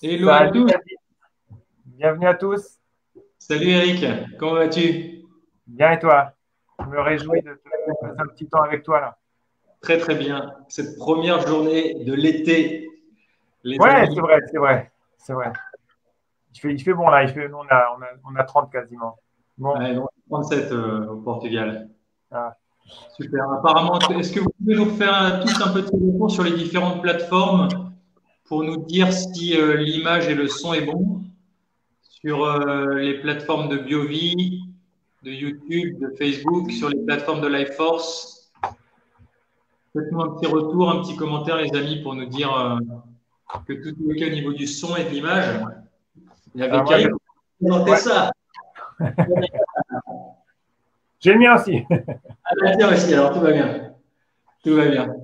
Hello à Salut tous. David, bienvenue à tous. Salut Eric, comment vas-tu? Bien et toi? Je me réjouis de passer un petit temps avec toi là. Très très bien. Cette première journée de l'été, les Ouais, c'est amis. vrai, c'est vrai, c'est vrai. Il fait bon là, nous on a 30 quasiment. Bon, Ouais, donc 37 au Portugal. ah. Super. Apparemment, est-ce que vous pouvez nous faire tous un petit retour sur les différentes plateformes pour nous dire si l'image et le son est bon sur les plateformes de BioVie, de YouTube, de Facebook, sur les plateformes de LifeForce? Faites-nous un petit retour, un petit commentaire, les amis, pour nous dire que tout est OK au niveau du son et de l'image. Et Ah, avec moi, Eric, on va présenter ouais, ça. j'ai le mien aussi. Ah, bah, tiens aussi, alors tout va bien. Tout va bien.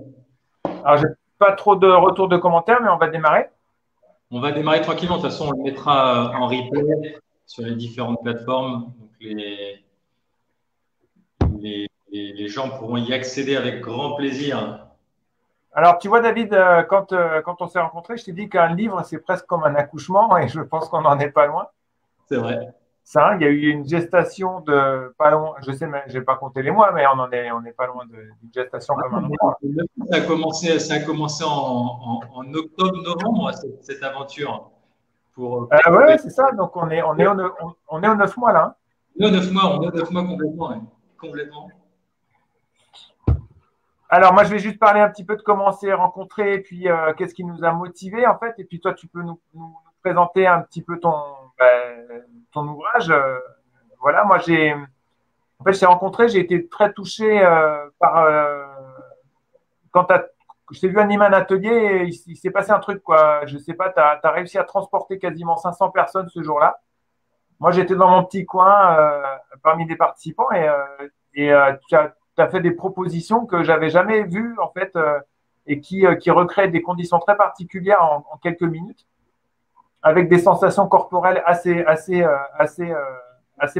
Alors j'ai pas trop de retours de commentaires, mais on va démarrer. On va démarrer tranquillement. De toute façon, on le mettra en replay sur les différentes plateformes. Donc les gens pourront y accéder avec grand plaisir. Alors tu vois David, quand on s'est rencontrés, je t'ai dit qu'un livre c'est presque comme un accouchement et je pense qu'on n'en est pas loin. C'est vrai. Ça, il y a eu une gestation de pas loin, je sais, mais j'ai pas compté les mois, mais on n'est pas loin d'une gestation comme un enfant. Ça a commencé en octobre-novembre, cette aventure. Ouais, ouais, c'est ça. Donc on est au 9 mois là, hein. On est 9 mois, on est 9 mois complètement. Ouais. Complètement. Alors moi, je vais juste parler un petit peu de comment on s'est rencontrés, et puis qu'est-ce qui nous a motivés en fait. Et puis toi, tu peux nous présenter un petit peu ton ouvrage. Voilà, moi en fait, je t'ai rencontré, j'ai été très touché par quand je t'ai vu animer un atelier, et il s'est passé un truc quoi. Je sais pas, tu as réussi à transporter quasiment 500 personnes ce jour-là. Moi, j'étais dans mon petit coin parmi des participants et tu as fait des propositions que j'avais jamais vues en fait et qui recréent des conditions très particulières en quelques minutes avec des sensations corporelles assez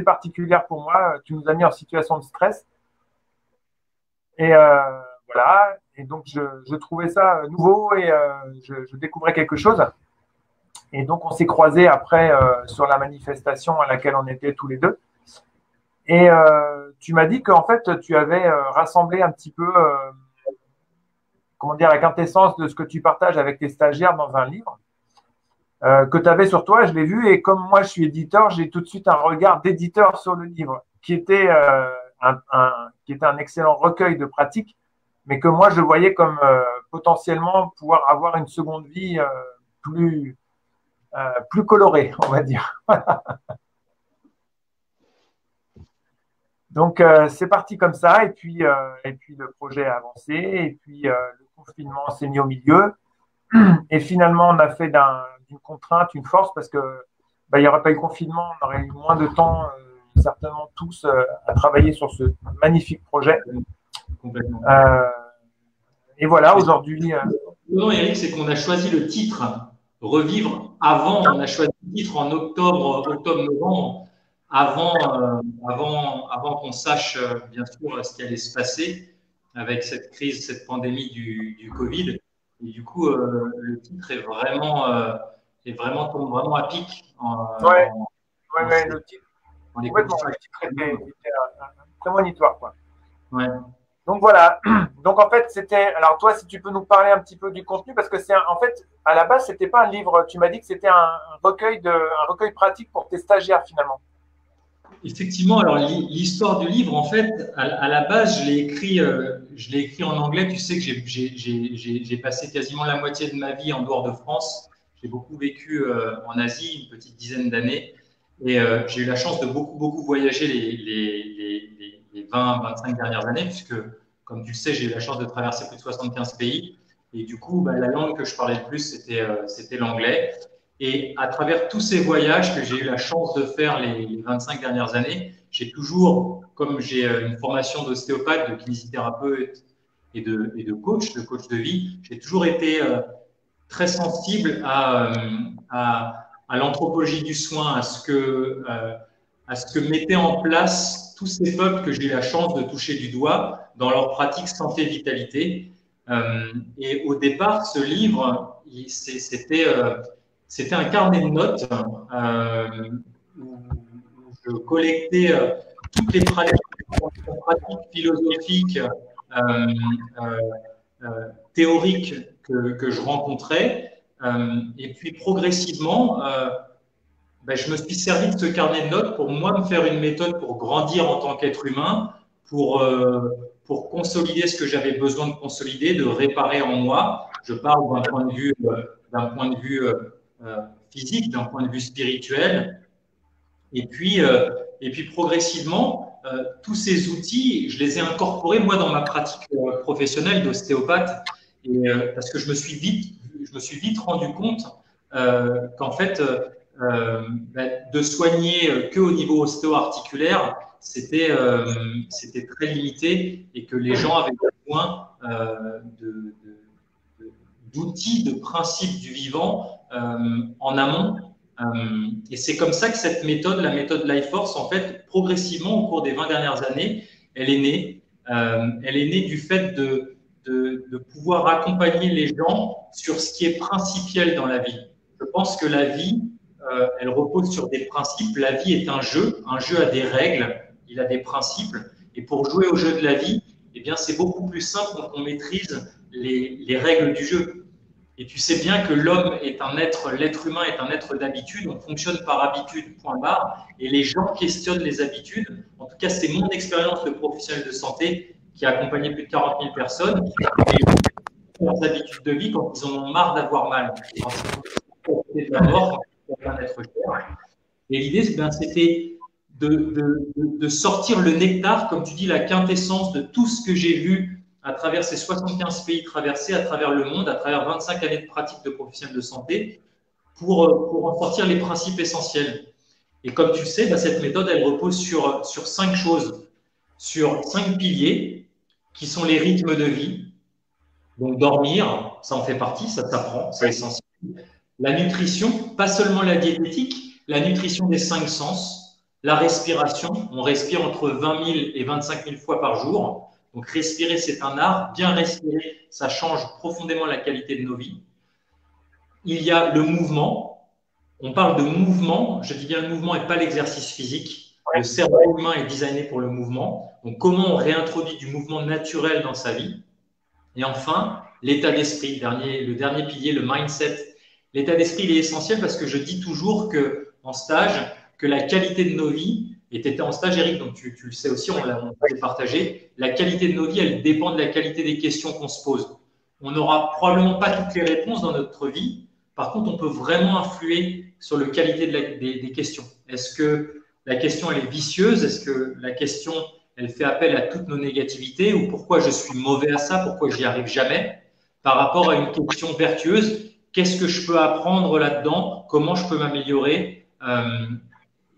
particulières pour moi. Tu nous as mis en situation de stress et voilà. Et donc, je trouvais ça nouveau et je découvrais quelque chose. Et donc, on s'est croisés après sur la manifestation à laquelle on était tous les deux. Et tu m'as dit qu'en fait, tu avais rassemblé un petit peu, comment dire, la quintessence de ce que tu partages avec tes stagiaires dans un livre que tu avais sur toi. Je l'ai vu et comme moi, je suis éditeur, j'ai tout de suite un regard d'éditeur sur le livre qui était un excellent recueil de pratiques, mais que moi, je voyais comme potentiellement pouvoir avoir une seconde vie plus, plus colorée, on va dire. Donc, c'est parti comme ça, et puis le projet a avancé, et puis le confinement s'est mis au milieu, et finalement, on a fait d'une contrainte une force, parce que il n'y aurait pas eu confinement, on aurait eu moins de temps, certainement tous, à travailler sur ce magnifique projet. Complètement. Euh, et voilà, Mais aujourd'hui, non, Eric, c'est qu'on a choisi le titre Revivre avant, on a choisi le titre en octobre-novembre, avant qu'on sache bien sûr ce qui allait se passer avec cette crise, cette pandémie du Covid. Et du coup, le titre tombe vraiment à pic ouais, ouais, dans ouais, le titre, dans les complètement, conditions le titre actuelles. était un prémonitoire, quoi. Ouais. Donc voilà. Donc en fait, c'était. Alors toi, si tu peux nous parler un petit peu du contenu, parce que en fait, à la base, c'était pas un livre. Tu m'as dit que c'était un recueil pratique pour tes stagiaires finalement. Effectivement, alors l'histoire du livre, en fait, à la base, je l'ai écrit en anglais. Tu sais que j'ai passé quasiment la moitié de ma vie en dehors de France. J'ai beaucoup vécu en Asie, une petite dizaine d'années. Et j'ai eu la chance de beaucoup voyager les 20-25 dernières années, puisque, comme tu le sais, j'ai eu la chance de traverser plus de 75 pays. Et du coup, bah, la langue que je parlais le plus, c'était l'anglais. Et à travers tous ces voyages que j'ai eu la chance de faire les 25 dernières années, j'ai toujours, comme j'ai une formation d'ostéopathe, de kinésithérapeute et de coach de vie, j'ai toujours été très sensible à l'anthropologie du soin, à ce que mettaient en place tous ces peuples que j'ai eu la chance de toucher du doigt dans leur pratique santé-vitalité. Et au départ, ce livre, c'était C'était un carnet de notes où je collectais toutes les pratiques philosophiques, théoriques que je rencontrais. Et puis progressivement, je me suis servi de ce carnet de notes pour moi me faire une méthode pour grandir en tant qu'être humain, pour consolider ce que j'avais besoin de consolider, de réparer en moi. Je parle d'un point de vue physique, d'un point de vue spirituel. Et puis progressivement, tous ces outils, je les ai incorporés moi dans ma pratique professionnelle d'ostéopathe, parce que je me suis vite rendu compte qu'en fait, de soigner que au niveau ostéo-articulaire, c'était très limité et que les gens avaient besoin d'outils, de principes du vivant en amont. Et c'est comme ça que cette méthode, la méthode Life Force, en fait, progressivement, au cours des 20 dernières années, elle est née. Elle est née du fait de pouvoir accompagner les gens sur ce qui est principiel dans la vie. Je pense que la vie, elle repose sur des principes. La vie est un jeu a des règles, il a des principes. Et pour jouer au jeu de la vie, eh bien, c'est beaucoup plus simple quand on maîtrise les règles du jeu. Et tu sais bien que l'être humain est un être d'habitude, on fonctionne par habitude, point barre, et les gens questionnent les habitudes. En tout cas, c'est mon expérience de professionnel de santé qui a accompagné plus de 40 000 personnes, et leurs habitudes de vie quand ils en ont marre d'avoir mal, quand ils ont de la mort, quand ils ont être cher. Et l'idée, c'était de sortir le nectar, comme tu dis, la quintessence de tout ce que j'ai vu à travers ces 75 pays traversés, à travers le monde, à travers 25 années de pratique de professionnel de santé, pour en sortir les principes essentiels. Et comme tu sais, cette méthode, elle repose sur 5 choses, sur 5 piliers, qui sont les rythmes de vie. Donc dormir, ça en fait partie, ça s'apprend, c'est essentiel. La nutrition, pas seulement la diététique, la nutrition des 5 sens, la respiration, on respire entre 20 000 et 25 000 fois par jour. Donc, respirer, c'est un art. Bien respirer, ça change profondément la qualité de nos vies. Il y a le mouvement. On parle de mouvement. Je dis bien le mouvement et pas l'exercice physique. Le cerveau humain est designé pour le mouvement. Donc, comment on réintroduit du mouvement naturel dans sa vie. Et enfin, l'état d'esprit. Le dernier pilier, le mindset. L'état d'esprit, il est essentiel parce que je dis toujours qu'en stage, que la qualité de nos vies, et tu étais en stage, Eric, donc tu le sais aussi, on l'a partagé, la qualité de nos vies, elle dépend de la qualité des questions qu'on se pose. On n'aura probablement pas toutes les réponses dans notre vie. Par contre, on peut vraiment influer sur la qualité des questions. Est-ce que la question, elle est vicieuse? Est-ce que la question, elle fait appel à toutes nos négativités? Ou pourquoi je suis mauvais à ça? Pourquoi je n'y arrive jamais? Par rapport à une question vertueuse, qu'est-ce que je peux apprendre là-dedans? Comment je peux m'améliorer?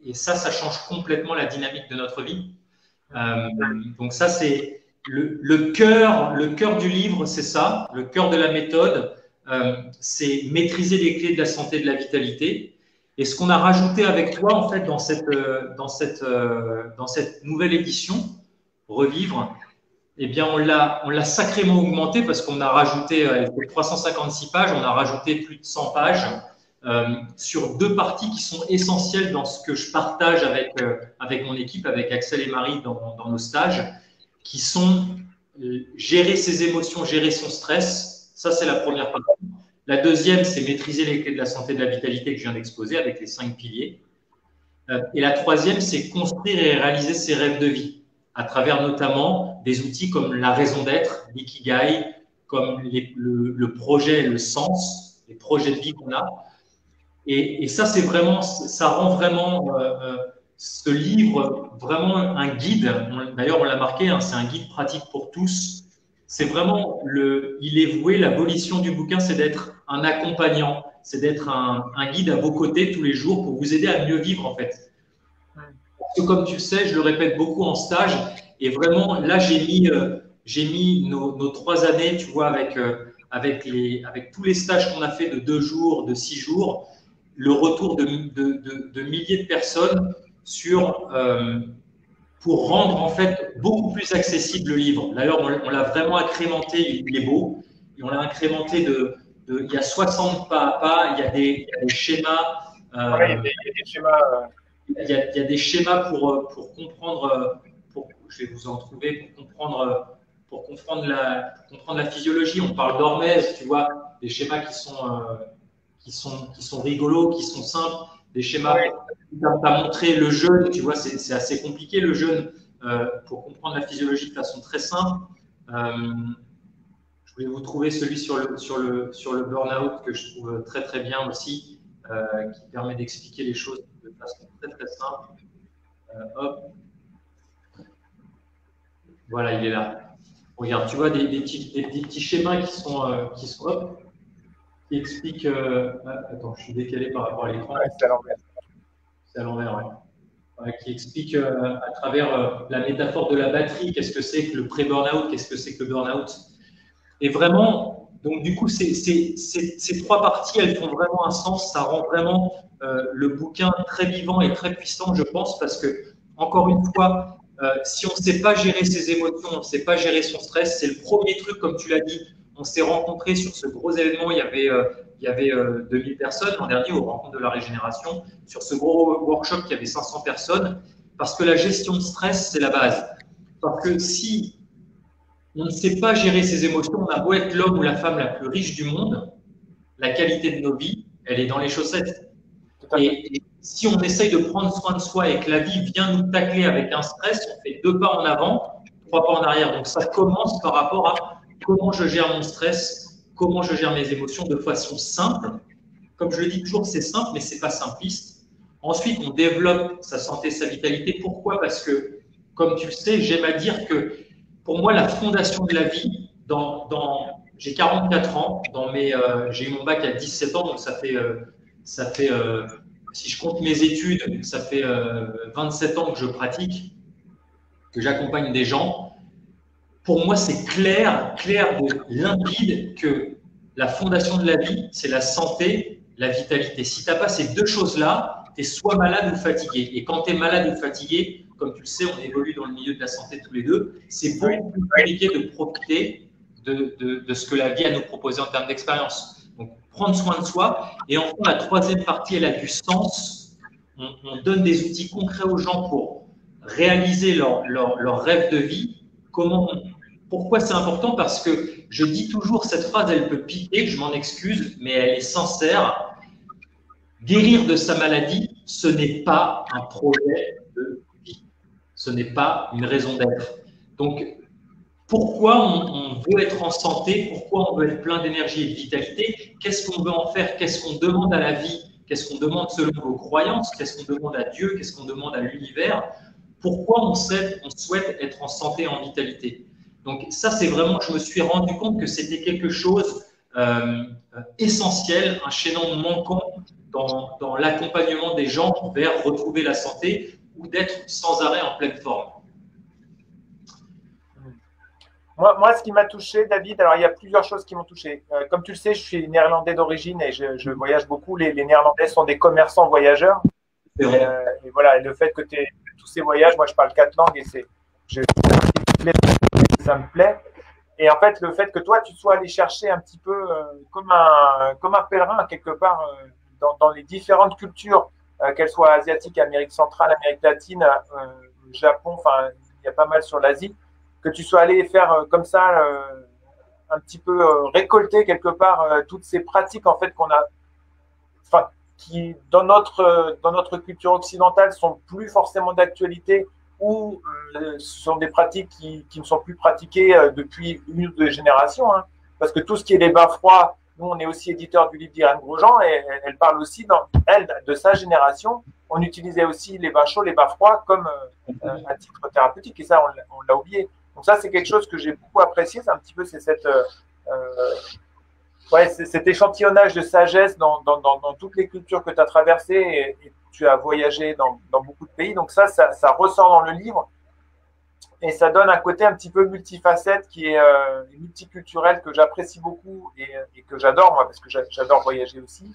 Et ça change complètement la dynamique de notre vie. Donc ça, c'est le cœur du livre, c'est ça. Le cœur de la méthode, c'est maîtriser les clés de la santé et de la vitalité. Et ce qu'on a rajouté avec toi, en fait, dans cette nouvelle édition, Revivre, eh bien, on l'a sacrément augmenté parce qu'on a rajouté 356 pages, on a rajouté plus de 100 pages. Sur 2 parties qui sont essentielles dans ce que je partage avec mon équipe, avec Axel et Marie dans nos stages, qui sont gérer ses émotions, gérer son stress. Ça, c'est la première partie. La deuxième, c'est maîtriser les clés de la santé et de la vitalité que je viens d'exposer avec les 5 piliers. Et la troisième, c'est construire et réaliser ses rêves de vie à travers notamment des outils comme la raison d'être, l'ikigai, comme le projet, le sens, les projets de vie qu'on a. Et ça, ça rend vraiment ce livre vraiment un guide. D'ailleurs, on l'a marqué, hein, c'est un guide pratique pour tous. C'est vraiment, il est voué, l'abolition du bouquin, c'est d'être un accompagnant, c'est d'être un guide à vos côtés tous les jours pour vous aider à mieux vivre, en fait. Parce que comme tu le sais, je le répète beaucoup en stage, et vraiment, là, j'ai mis nos 3 années, tu vois, avec tous les stages qu'on a fait de 2 jours, de 6 jours, le retour de milliers de personnes pour rendre en fait beaucoup plus accessible le livre. D'ailleurs, on l'a vraiment incrémenté, il est beau, et on l'a incrémenté il y a 60 pas à pas, il y a des schémas. Ouais, il y a des schémas. Il y a des schémas pour comprendre, je vais vous en trouver, pour comprendre la physiologie. On parle d'hormèse, tu vois, des schémas qui sont rigolos, qui sont simples, des schémas qui permettent à montrer le jeûne, tu vois, c'est assez compliqué le jeûne pour comprendre la physiologie de façon très simple. Je voulais vous trouver celui sur le burn-out que je trouve très très bien aussi, qui permet d'expliquer les choses de façon très très simple. Hop. Voilà, il est là. Regarde, tu vois des petits schémas qui sont hop, qui expliquent. Attends, je suis décalé par rapport à l'écran. Ouais, c'est à l'envers. C'est à l'envers, ouais. Qui explique à travers la métaphore de la batterie, qu'est-ce que c'est que le pré-burnout, qu'est-ce que c'est que le burnout. Et vraiment, donc du coup, ces trois parties, elles font vraiment un sens. Ça rend vraiment le bouquin très vivant et très puissant, je pense, parce que, encore une fois, si on ne sait pas gérer ses émotions, on ne sait pas gérer son stress, c'est le premier truc, comme tu l'as dit. On s'est rencontrés sur ce gros événement, il y avait 2000 personnes l'an dernier aux rencontres de la régénération. Sur ce gros workshop, il y avait 500 personnes, parce que la gestion de stress, c'est la base. Parce que si on ne sait pas gérer ses émotions, on a beau être l'homme ou la femme la plus riche du monde, la qualité de nos vies, elle est dans les chaussettes. Et si on essaye de prendre soin de soi et que la vie vient nous tacler avec un stress, on fait 2 pas en avant, 3 pas en arrière. Donc ça commence par rapport à comment je gère mon stress, comment je gère mes émotions de façon simple. Comme je le dis toujours, c'est simple, mais ce n'est pas simpliste. Ensuite, on développe sa santé, sa vitalité. Pourquoi? Parce que, comme tu le sais, j'aime à dire que pour moi, la fondation de la vie, j'ai 44 ans, j'ai eu mon bac à 17 ans, donc ça fait si je compte mes études, ça fait 27 ans que je pratique, que j'accompagne des gens. Pour moi, c'est clair, limpide que la fondation de la vie, c'est la santé, la vitalité. Si tu n'as pas ces deux choses-là, tu es soit malade ou fatigué. Et quand tu es malade ou fatigué, comme tu le sais, on évolue dans le milieu de la santé tous les deux, c'est beaucoup plus compliqué de profiter de ce que la vie a à nous proposer en termes d'expérience. Donc, prendre soin de soi. Et enfin, la troisième partie, elle a du sens. On donne des outils concrets aux gens pour réaliser leur rêve de vie. Pourquoi c'est important? Parce que je dis toujours, cette phrase, elle peut piquer, je m'en excuse, mais elle est sincère. Guérir de sa maladie, ce n'est pas un projet de vie. Ce n'est pas une raison d'être. Donc, pourquoi on veut être en santé? Pourquoi on veut être plein d'énergie et de vitalité? Qu'est-ce qu'on veut en faire? Qu'est-ce qu'on demande à la vie? Qu'est-ce qu'on demande selon vos croyances? Qu'est-ce qu'on demande à Dieu? Qu'est-ce qu'on demande à l'univers? Pourquoi on souhaite être en santé et en vitalité? Donc ça, c'est vraiment, je me suis rendu compte que c'était quelque chose essentiel, un chaînon manquant dans l'accompagnement des gens vers retrouver la santé ou d'être sans arrêt en pleine forme. Moi, ce qui m'a touché, David, alors il y a plusieurs choses qui m'ont touché. Comme tu le sais, je suis néerlandais d'origine et je voyage beaucoup. Les Néerlandais sont des commerçants voyageurs. Et voilà, et le fait que tu aies tous ces voyages, moi je parle 4 langues et ça me plaît. Et en fait, le fait que toi, tu sois allé chercher un petit peu comme un pèlerin, quelque part, dans les différentes cultures, qu'elles soient asiatiques, Amérique centrale, Amérique latine, Japon, enfin, il y a pas mal sur l'Asie, que tu sois allé faire comme ça, un petit peu récolter quelque part toutes ces pratiques en fait qu'on a, enfin, qui dans notre culture occidentale sont plus forcément d'actualité ou ce sont des pratiques qui ne sont plus pratiquées depuis une ou deux générations. Hein. Parce que tout ce qui est les bains froids, nous on est aussi éditeur du livre d'Irène Grosjean et elle parle aussi de sa génération. On utilisait aussi les bains chauds, les bains froids comme à titre thérapeutique et ça on l'a oublié. Donc ça c'est quelque chose que j'ai beaucoup apprécié. C'est un petit peu cet échantillonnage de sagesse dans toutes les cultures que tu as traversées et tu as voyagé dans beaucoup de pays. Donc ça ressort dans le livre et ça donne un côté un petit peu multifacette qui est multiculturel que j'apprécie beaucoup et que j'adore moi parce que j'adore voyager aussi.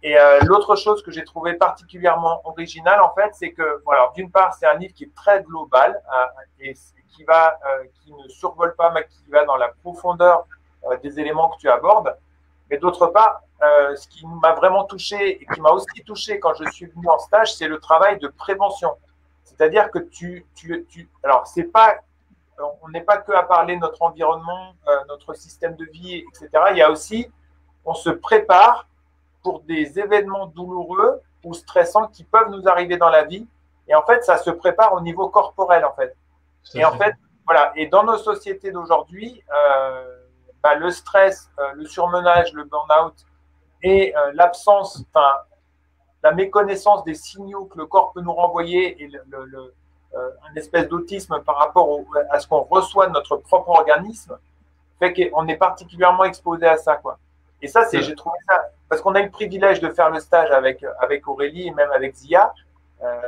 Et l'autre chose que j'ai trouvé particulièrement originale en fait, c'est que voilà, d'une part c'est un livre qui est très global et qui ne survole pas mais qui va dans la profondeur des éléments que tu abordes. Mais d'autre part, ce qui m'a vraiment touché et qui m'a aussi touché quand je suis venu en stage, c'est le travail de prévention. C'est-à-dire que alors c'est pas, on n'est pas que à parler de notre environnement, notre système de vie, etc. Il y a aussi, on se prépare pour des événements douloureux ou stressants qui peuvent nous arriver dans la vie. Et en fait, ça se prépare au niveau corporel, en fait. Et en fait, voilà. Et dans nos sociétés d'aujourd'hui, le stress, le surmenage, le burn-out et l'absence, enfin, la méconnaissance des signaux que le corps peut nous renvoyer et un espèce d'autisme par rapport à ce qu'on reçoit de notre propre organisme, fait qu'on est particulièrement exposé à ça, quoi. Et ça, j'ai trouvé ça, parce qu'on a eu le privilège de faire le stage avec Aurélie et même avec Zia,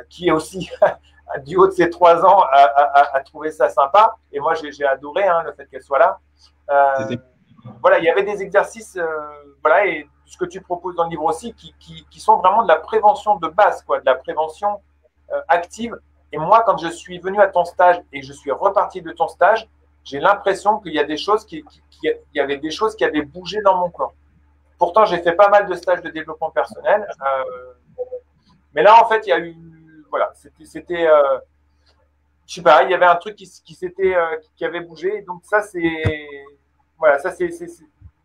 qui est aussi, du haut de ses 3 ans, a trouvé ça sympa. Et moi, j'ai adoré le fait qu'elle soit là. Voilà, il y avait des exercices, voilà, et ce que tu proposes dans le livre aussi, qui sont vraiment de la prévention de base, quoi, de la prévention active. Et moi, quand je suis venu à ton stage et je suis reparti de ton stage, j'ai l'impression qu'il y a des choses il y avait des choses qui avaient bougé dans mon corps. Pourtant, j'ai fait pas mal de stages de développement personnel, mais là, en fait, il y a eu, voilà, c'était, je sais pas, il y avait un truc qui avait bougé. Donc ça, voilà, ça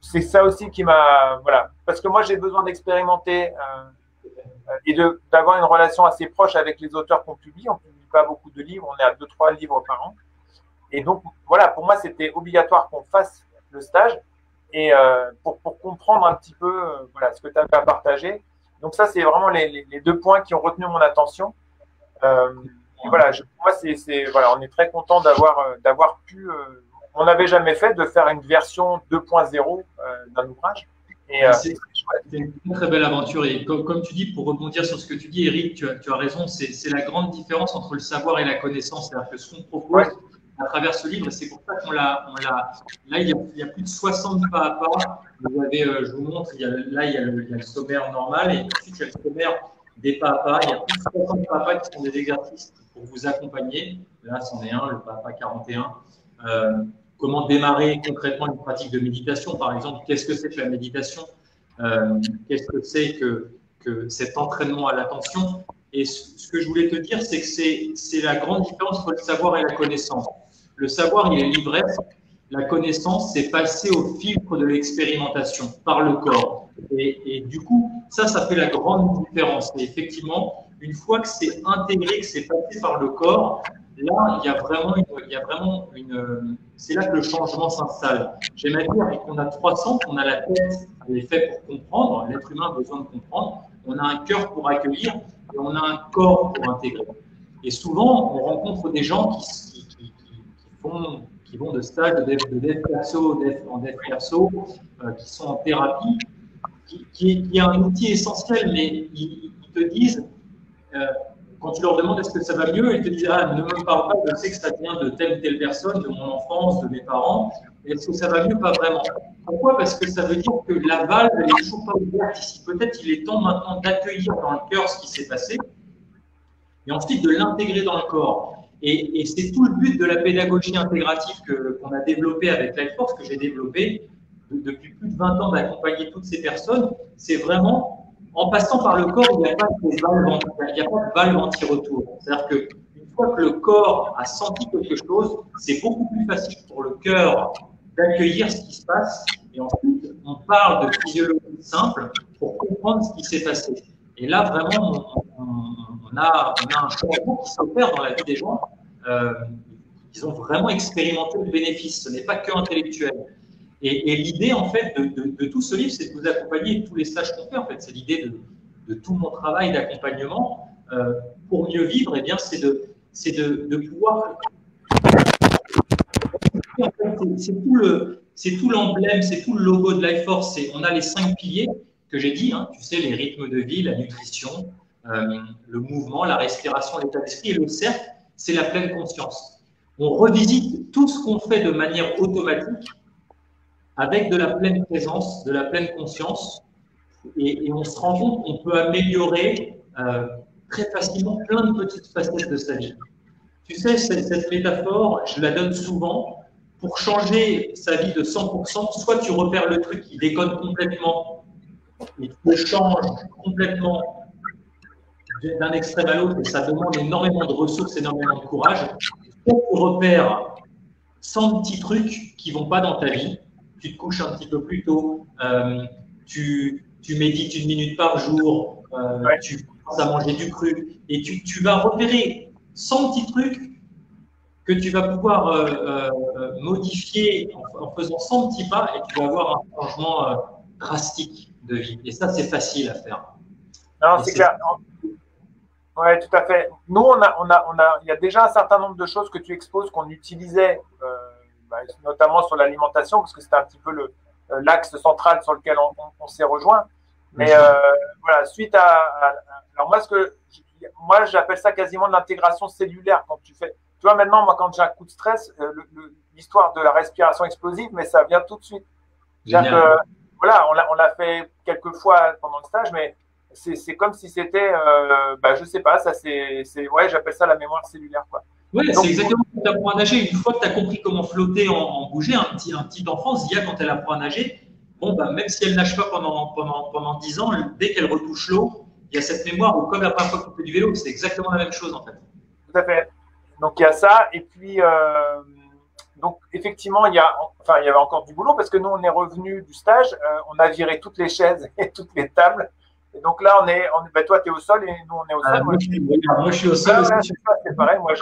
c'est ça aussi qui m'a, voilà, parce que moi j'ai besoin d'expérimenter et d'avoir une relation assez proche avec les auteurs qu'on publie. On ne publie pas beaucoup de livres, on est à 2-3 livres par an. Et donc voilà, pour moi c'était obligatoire qu'on fasse le stage et pour comprendre un petit peu voilà ce que tu avais à partager. Donc ça c'est vraiment les 2 points qui ont retenu mon attention. Voilà, pour moi voilà, on est très content d'avoir pu on n'avait jamais fait de faire une version 2.0 d'un ouvrage. C'est une très belle aventure. Et comme tu dis, pour rebondir sur ce que tu dis, Eric, tu as raison, c'est la grande différence entre le savoir et la connaissance. C'est-à-dire que ce qu'on propose à travers ce livre, c'est pour ça qu'on l'a. Là, il y a plus de 60 pas à pas. Vous avez, je vous montre, il y a le sommaire normal et ensuite il y a le sommaire des pas à pas. Il y a plus de 60 pas à pas qui sont des exercices pour vous accompagner. Là, c'en est un, le pas à pas 41. Comment démarrer concrètement une pratique de méditation, par exemple. Qu'est-ce que c'est que la méditation? Qu'est-ce que c'est que cet entraînement à l'attention? Et ce que je voulais te dire, c'est que c'est la grande différence entre le savoir et la connaissance. Le savoir, il est l'ivresse. La connaissance, c'est passer au filtre de l'expérimentation par le corps. Et du coup, ça fait la grande différence. Et effectivement, une fois que c'est intégré, que c'est passé par le corps, là, il y a vraiment une c'est là que le changement s'installe. J'aime à dire qu'on a 3 centres, on a la tête, elle est faite pour comprendre, l'être humain a besoin de comprendre, on a un cœur pour accueillir et on a un corps pour intégrer. Et souvent, on rencontre des gens qui vont de stage de dev perso, en dev perso, qui sont en thérapie, qui est un outil essentiel, mais ils te disent, quand tu leur demandes est-ce que ça va mieux, ils te disent ah, ne me parle pas, je sais que ça vient de telle ou telle personne, de mon enfance, de mes parents. Est-ce que ça va mieux? Pas vraiment. Pourquoi? Parce que ça veut dire que la valve n'est toujours pas ouverte ici. Peut-être il est temps maintenant d'accueillir dans le cœur ce qui s'est passé et ensuite de l'intégrer dans le corps. Et c'est tout le but de la pédagogie intégrative qu'on a développée avec Lifeforce, que j'ai développée depuis plus de 20 ans d'accompagner toutes ces personnes. C'est vraiment en passant par le corps, il n'y a pas de valve anti-retour. C'est-à-dire qu'une fois que le corps a senti quelque chose, c'est beaucoup plus facile pour le cœur d'accueillir ce qui se passe. Et ensuite, on parle de physiologie simple pour comprendre ce qui s'est passé. Et là, vraiment, on a un changement qui s'opère dans la vie des gens. Ils ont vraiment expérimenté le bénéfice. Ce n'est pas que intellectuel. Et l'idée, en fait, de tout ce livre, c'est de vous accompagner tous les stages qu'on fait. En fait, c'est l'idée de tout mon travail d'accompagnement pour mieux vivre. Eh bien, c'est de pouvoir. En fait, c'est tout l'emblème, c'est tout le logo de Lifeforce. On a les 5 piliers que j'ai dit. Hein, tu sais, les rythmes de vie, la nutrition, le mouvement, la respiration, l'état d'esprit. Et le cercle, c'est la pleine conscience. On revisite tout ce qu'on fait de manière automatique, avec de la pleine présence, de la pleine conscience, et on se rend compte qu'on peut améliorer très facilement plein de petites facettes de sa vie. Tu sais, cette métaphore, je la donne souvent, pour changer sa vie de 100%, soit tu repères le truc qui déconne complètement et tu le changes complètement d'un extrême à l'autre, et ça demande énormément de ressources, énormément de courage. Soit tu repères 100 petits trucs qui ne vont pas dans ta vie, tu te couches un petit peu plus tôt, tu médites 1 minute par jour, tu commences à manger du cru, et tu vas repérer 100 petits trucs que tu vas pouvoir modifier en faisant 100 petits pas, et tu vas avoir un changement drastique de vie. Et ça, c'est facile à faire. Non, c'est clair. Oui, tout à fait. Nous, il y a déjà un certain nombre de choses que tu exposes qu'on utilisait, notamment sur l'alimentation, parce que c'était un petit peu l'axe central sur lequel on s'est rejoint. Mais voilà, suite alors moi, j'appelle ça quasiment de l'intégration cellulaire quand tu fais. Tu vois, maintenant, moi, quand j'ai un coup de stress, l'histoire de la respiration explosive, mais ça vient tout de suite. Voilà, on l'a fait quelques fois pendant le stage, mais c'est comme si c'était, je sais pas, ça ouais, j'appelle ça la mémoire cellulaire, quoi. Oui, c'est exactement comme tu apprends à nager. Une fois que tu as compris comment flotter, en bouger, un petit enfant, Zia, quand elle apprend à nager, même si elle ne nage pas pendant 10 ans, dès qu'elle retouche l'eau, il y a cette mémoire où, comme la première fois qu'on fait du vélo, c'est exactement la même chose, en fait. Tout à fait. Donc, il y a ça. Et puis, donc, effectivement, il y avait encore du boulot parce que nous, on est revenu du stage, on a viré toutes les chaises et toutes les tables. Et donc là, toi, tu es au sol et nous, on est au sol. Moi, je suis au sol. C'est pareil. Moi,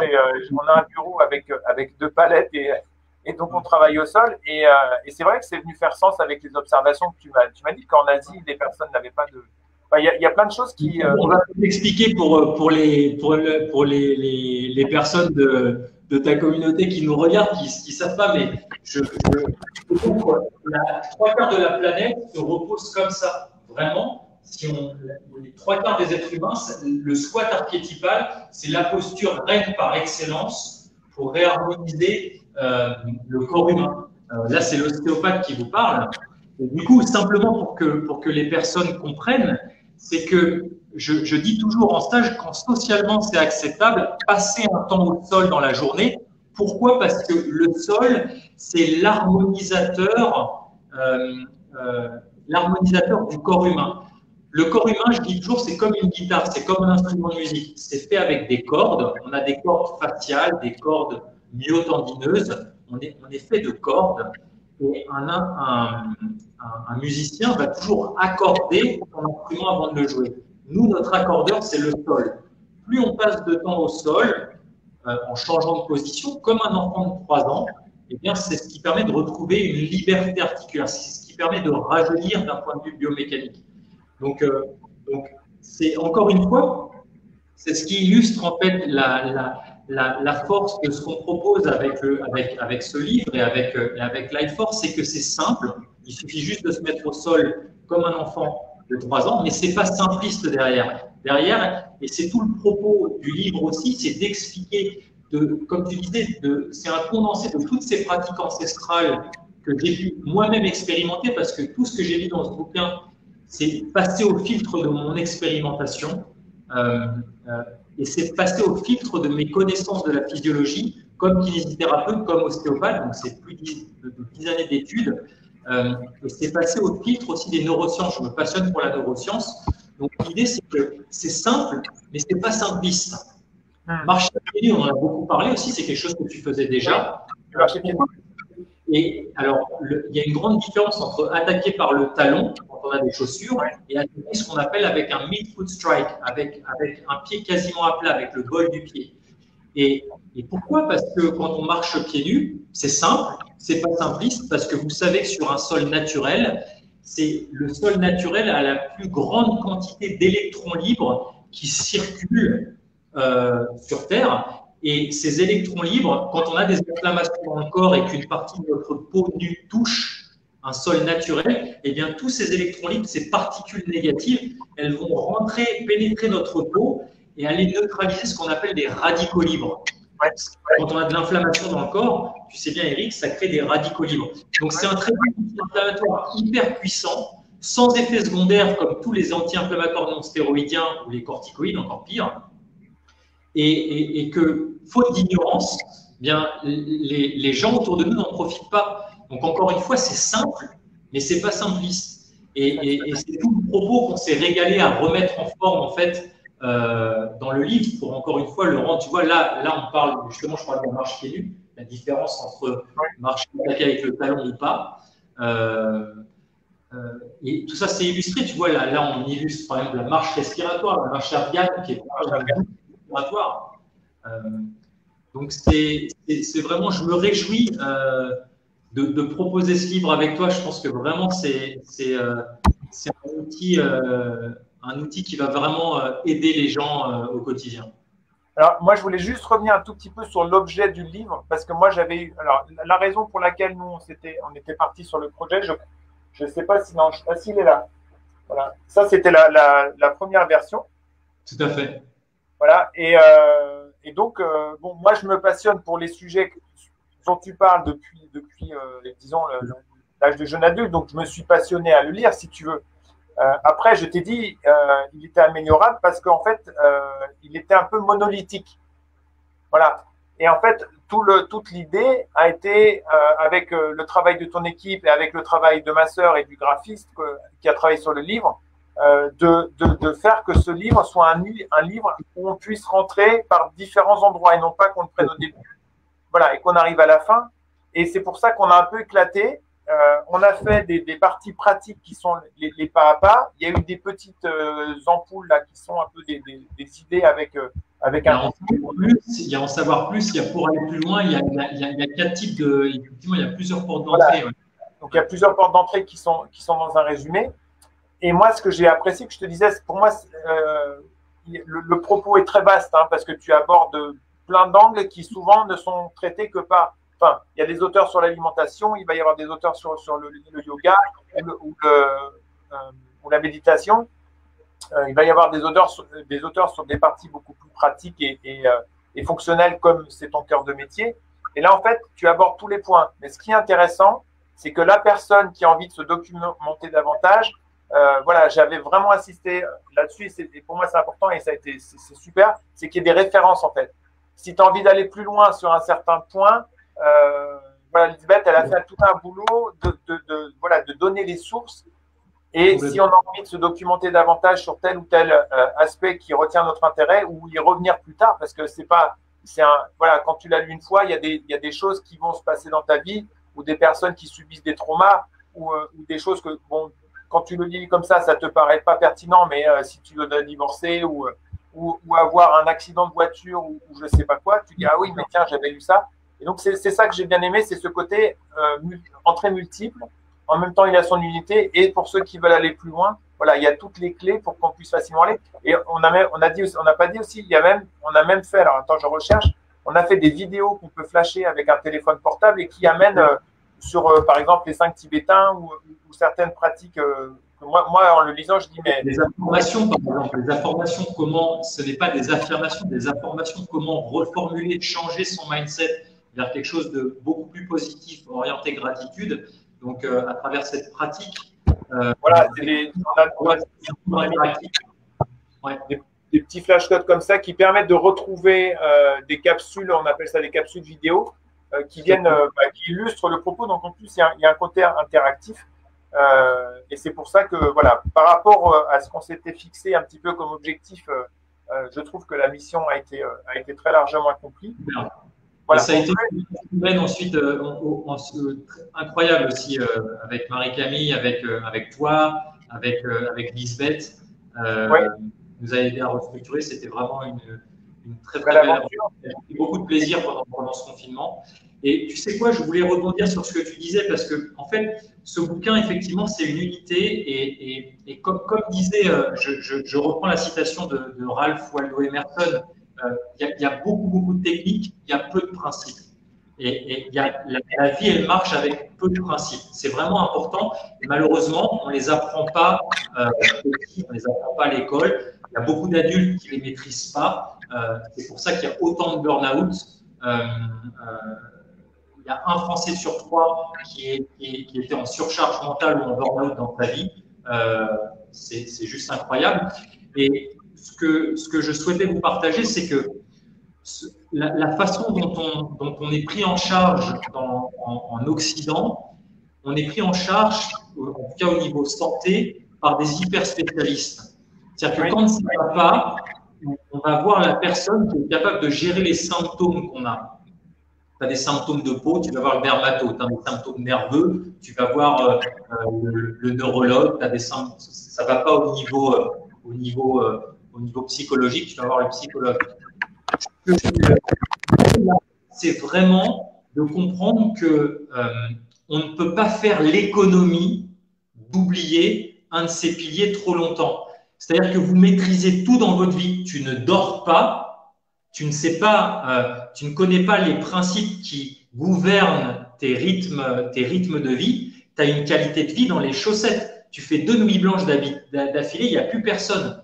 on a un bureau avec 2 palettes et donc on travaille au sol. Et c'est vrai que c'est venu faire sens avec les observations que tu m'as dit qu'en Asie, les personnes n'avaient pas de. Il y a plein de choses qui. On va t'expliquer pour les personnes de ta communauté qui nous regardent, qui ne savent pas, mais la 3/4 de la planète se repose comme ça, vraiment. Les 3/4 des êtres humains, le squat archétypal, c'est la posture reine par excellence pour réharmoniser le corps humain. Là, c'est l'ostéopathe qui vous parle. Et du coup, simplement pour que les personnes comprennent, c'est que je dis toujours en stage, quand socialement c'est acceptable, passer un temps au sol dans la journée. Pourquoi? Parce que le sol, c'est l'harmonisateur du corps humain. Le corps humain, je dis toujours, c'est comme une guitare, c'est comme un instrument de musique. C'est fait avec des cordes. On a des cordes faciales, des cordes myotendineuses. On est fait de cordes. Et un musicien va toujours accorder son instrument avant de le jouer. Nous, notre accordeur, c'est le sol. Plus on passe de temps au sol, en changeant de position, comme un enfant de 3 ans, eh bien, c'est ce qui permet de retrouver une liberté articulaire. C'est ce qui permet de rajeunir d'un point de vue biomécanique. Donc c'est encore une fois, c'est ce qui illustre en fait la force de ce qu'on propose avec ce livre et avec Life Force, c'est que c'est simple. Il suffit juste de se mettre au sol comme un enfant de 3 ans, mais c'est pas simpliste derrière. Et c'est tout le propos du livre aussi, c'est d'expliquer, comme tu disais, c'est un condensé de toutes ces pratiques ancestrales que j'ai pu moi-même expérimenter, parce que tout ce que j'ai lu dans ce bouquin, c'est passer au filtre de mon expérimentation et c'est passer au filtre de mes connaissances de la physiologie, comme kinésithérapeute, comme ostéopathe, donc c'est plus de 10 années d'études, et c'est passer au filtre aussi des neurosciences. Je me passionne pour la neuroscience, donc l'idée c'est que c'est simple, mais c'est pas simpliste. Marcher pieds nus, on en a beaucoup parlé aussi, c'est quelque chose que tu faisais déjà. Et alors, il y a une grande différence entre attaquer par le talon, quand on a des chaussures, et attaquer ce qu'on appelle avec un mid-foot strike, avec un pied quasiment à plat, avec le bol du pied. Et pourquoi? Parce que quand on marche pieds nus, c'est simple, c'est pas simpliste, parce que vous savez que sur un sol naturel, le sol naturel a la plus grande quantité d'électrons libres qui circulent sur Terre. Et ces électrons libres, quand on a des inflammations dans le corps et qu'une partie de notre peau nue touche un sol naturel, eh bien tous ces électrons libres, ces particules négatives, elles vont rentrer, pénétrer notre peau et aller neutraliser ce qu'on appelle des radicaux libres. Quand on a de l'inflammation dans le corps, tu sais bien Eric, ça crée des radicaux libres. Donc c'est un traitement anti-inflammatoire hyper puissant, sans effet secondaire comme tous les anti-inflammatoires non stéroïdiens ou les corticoïdes, encore pire. Et que, faute d'ignorance, bien, les gens autour de nous n'en profitent pas. Donc, encore une fois, c'est simple, mais c'est pas simpliste. Et c'est tout le propos qu'on s'est régalé à remettre en forme, en fait, dans le livre, pour encore une fois le rendre. Tu vois, là on parle, justement, je parle de la marche pieds nus, la différence entre marcher avec le talon ou pas. Et tout ça, c'est illustré. Tu vois, là, on illustre, par exemple, la marche respiratoire, la marche afghane, qui est respiratoire. Donc, c'est vraiment, je me réjouis de proposer ce livre avec toi. Je pense que vraiment, c'est un outil qui va vraiment aider les gens au quotidien. Alors, moi, je voulais juste revenir un tout petit peu sur l'objet du livre, parce que moi, j'avais eu. Alors, la raison pour laquelle nous, on était parti sur le projet, je ne sais pas si. Non, je ne sais pas s'il est là. Voilà. Ça, c'était la première version. Tout à fait. Voilà. Et donc, bon, moi, je me passionne pour les sujets dont tu parles depuis disons, l'âge de jeune adulte. Donc, je me suis passionné à le lire, si tu veux. Après, je t'ai dit, il était améliorable parce qu'en fait, il était un peu monolithique. Voilà. Et en fait, toute l'idée a été, avec le travail de ton équipe et avec le travail de ma sœur et du graphiste qui a travaillé sur le livre, de faire que ce livre soit un livre où on puisse rentrer par différents endroits et non pas qu'on le prenne au début, voilà, et qu'on arrive à la fin. Et c'est pour ça qu'on a un peu éclaté. On a fait des parties pratiques qui sont les pas à pas. Il y a eu des petites ampoules là qui sont un peu des idées avec un. Il y a en savoir plus. Il y a pour aller plus loin. Il y a 4 types de. Effectivement, il y a plusieurs portes d'entrée. Voilà. Donc il y a plusieurs portes d'entrée qui sont dans un résumé. Et moi, ce que j'ai apprécié, que je te disais, pour moi, le propos est très vaste parce que tu abordes plein d'angles qui souvent ne sont traités que par. Enfin, il y a des auteurs sur l'alimentation, il va y avoir des auteurs sur le yoga ou la méditation. Il va y avoir des auteurs sur des parties beaucoup plus pratiques et fonctionnelles comme c'est ton cœur de métier. Et là, en fait, tu abordes tous les points. Mais ce qui est intéressant, c'est que la personne qui a envie de se documenter davantage, voilà, j'avais vraiment insisté là-dessus. Et pour moi, c'est important et c'est super, c'est qu'il y ait des références en fait. Si tu as envie d'aller plus loin sur un certain point, voilà, Lisbeth, elle a fait tout un boulot de donner les sources. Et si on a envie de se documenter davantage sur tel ou tel aspect qui retient notre intérêt, ou y revenir plus tard, parce que voilà, quand tu l'as lu une fois, il y a des choses qui vont se passer dans ta vie, ou des personnes qui subissent des traumas, ou des choses que, bon, quand tu le lis comme ça te paraît pas pertinent, mais si tu veux divorcer ou avoir un accident de voiture ou je sais pas quoi, tu dis ah oui, mais tiens, j'avais lu ça. Et donc c'est ça que j'ai bien aimé, c'est ce côté entrée multiple. En même temps, il a son unité. Et pour ceux qui veulent aller plus loin, voilà, il y a toutes les clés pour qu'on puisse facilement aller. Et on n'a pas dit aussi, on a même fait, alors attends, je recherche, on a fait des vidéos qu'on peut flasher avec un téléphone portable et qui amènent sur, par exemple, les 5 Tibétains ou certaines pratiques que moi, en le lisant, je dis, mais… Les informations, par exemple, les informations, comment, ce n'est pas des affirmations, des informations, comment reformuler, changer son mindset vers quelque chose de beaucoup plus positif, orienté gratitude. Donc, à travers cette pratique, voilà, des petits flashcards comme ça qui permettent de retrouver des capsules, on appelle ça des capsules vidéo, qui viennent, qui illustrent le propos. Donc, en plus, il y a un côté interactif. Et c'est pour ça que, voilà, par rapport à ce qu'on s'était fixé un petit peu comme objectif, je trouve que la mission a été très largement accomplie. Voilà. Ça a été une semaine ensuite incroyable aussi avec Marie-Camille, avec toi, avec Lisbeth. Oui. Nous a aidé à restructurer. C'était vraiment une très belle aventure. J'ai eu beaucoup de plaisir pendant ce confinement. Et tu sais quoi, je voulais rebondir sur ce que tu disais parce que, en fait, ce bouquin, effectivement, c'est une unité. Et comme disait, je reprends la citation de Ralph Waldo Emerson, il y a beaucoup de techniques, il y a peu de principes. Et la vie, elle marche avec peu de principes. C'est vraiment important. Et malheureusement, on ne les apprend pas on les apprend pas à l'école. Il y a beaucoup d'adultes qui ne les maîtrisent pas. C'est pour ça qu'il y a autant de burn-out. Il y a un Français sur 3 qui était en surcharge mentale ou en burn-out dans sa vie. C'est juste incroyable. Et ce que je souhaitais vous partager, c'est que la façon dont on est pris en charge en Occident, on est pris en charge, en tout cas au niveau santé, par des hyper spécialistes. C'est-à-dire que quand ça ne va pas, on va voir la personne qui est capable de gérer les symptômes qu'on a. Tu as des symptômes de peau, tu vas voir le dermato. Tu as des symptômes nerveux, tu vas voir le neurologue. Ça ne va pas au niveau psychologique, tu vas voir le psychologue. C'est vraiment de comprendre que on ne peut pas faire l'économie d'oublier un de ces piliers trop longtemps. C'est-à-dire que vous maîtrisez tout dans votre vie. Tu ne dors pas, tu ne connais pas les principes qui gouvernent tes rythmes de vie. Tu as une qualité de vie dans les chaussettes. Tu fais 2 nuits blanches d'affilée, il n'y a plus personne.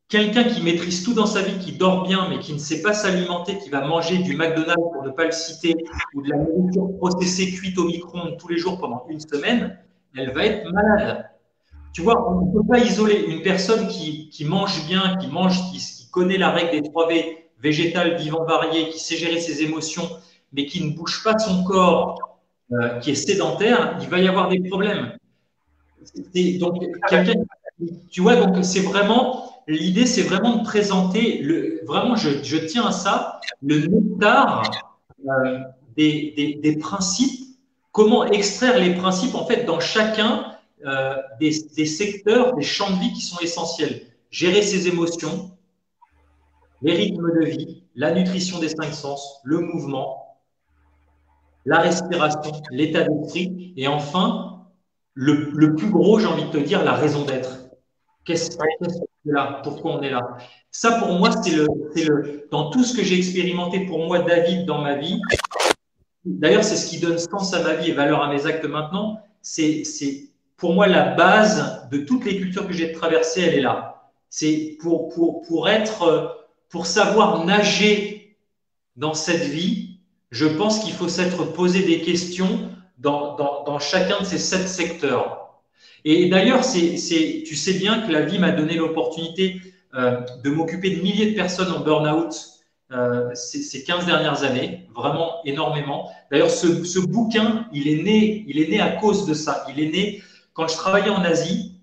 Quelqu'un qui maîtrise tout dans sa vie, qui dort bien, mais qui ne sait pas s'alimenter, qui va manger du McDonald's, pour ne pas le citer, ou de la nourriture processée cuite au micro-ondes tous les jours pendant une semaine, elle va être malade. Tu vois, on ne peut pas isoler une personne qui mange bien, qui connaît la règle des 3V, végétal, vivant, varié, qui sait gérer ses émotions, mais qui ne bouge pas son corps, qui est sédentaire, il va y avoir des problèmes. Donc, tu vois, donc c'est vraiment… L'idée, c'est vraiment de présenter, vraiment, je tiens à ça, le nectar des principes, comment extraire les principes, en fait, dans chacun des secteurs, des champs de vie qui sont essentiels. Gérer ses émotions, les rythmes de vie, la nutrition des 5 sens, le mouvement, la respiration, l'état d'esprit, et enfin, le plus gros, j'ai envie de te dire, la raison d'être. Qu'est-ce qu'on est là? Pourquoi on est là? Ça, pour moi, dans tout ce que j'ai expérimenté, pour moi, David, dans ma vie, d'ailleurs, c'est ce qui donne sens à ma vie et valeur à mes actes maintenant, c'est pour moi la base de toutes les cultures que j'ai traversées, elle est là. C'est pour savoir nager dans cette vie, je pense qu'il faut s'être posé des questions dans chacun de ces 7 secteurs. Et d'ailleurs, tu sais bien que la vie m'a donné l'opportunité de m'occuper de milliers de personnes en burn-out ces 15 dernières années, vraiment énormément. D'ailleurs, ce bouquin, il est né à cause de ça. Il est né quand je travaillais en Asie.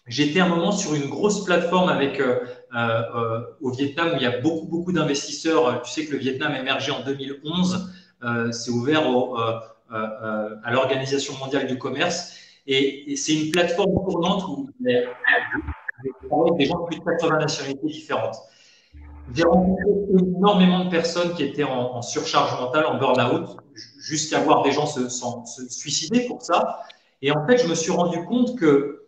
J'étais un moment sur une grosse plateforme au Vietnam où il y a beaucoup d'investisseurs. Tu sais que le Vietnam a émergé en 2011. C'est ouvert à l'Organisation mondiale du commerce. Et c'est une plateforme tournante où il y a des gens de plus de 80 nationalités différentes. J'ai rencontré énormément de personnes qui étaient en surcharge mentale, en burn-out, jusqu'à voir des gens se suicider pour ça. Et en fait, je me suis rendu compte que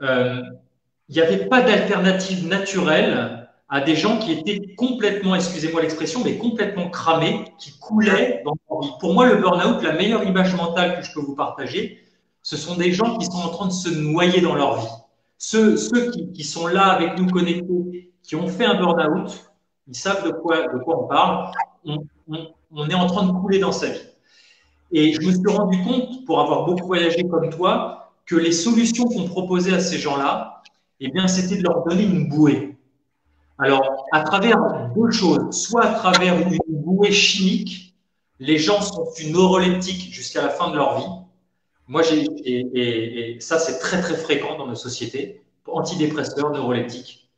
il n'y avait pas d'alternative naturelle à des gens qui étaient complètement, excusez-moi l'expression, mais complètement cramés, qui coulaient dans leur vie. Pour moi, le burn-out, la meilleure image mentale que je peux vous partager, ce sont des gens qui sont en train de se noyer dans leur vie. Ceux qui sont là avec nous connectés, qui ont fait un burn-out, ils savent de quoi on parle. On est en train de couler dans sa vie. Et je me suis rendu compte, pour avoir beaucoup voyagé comme toi, que les solutions qu'on proposait à ces gens-là, eh bien, c'était de leur donner une bouée. Alors, à travers 2 choses, soit à travers une bouée chimique, les gens sont sous neuroleptiques jusqu'à la fin de leur vie. Moi, et ça, c'est très, très fréquent dans nos sociétés, antidépresseurs, neuroleptiques.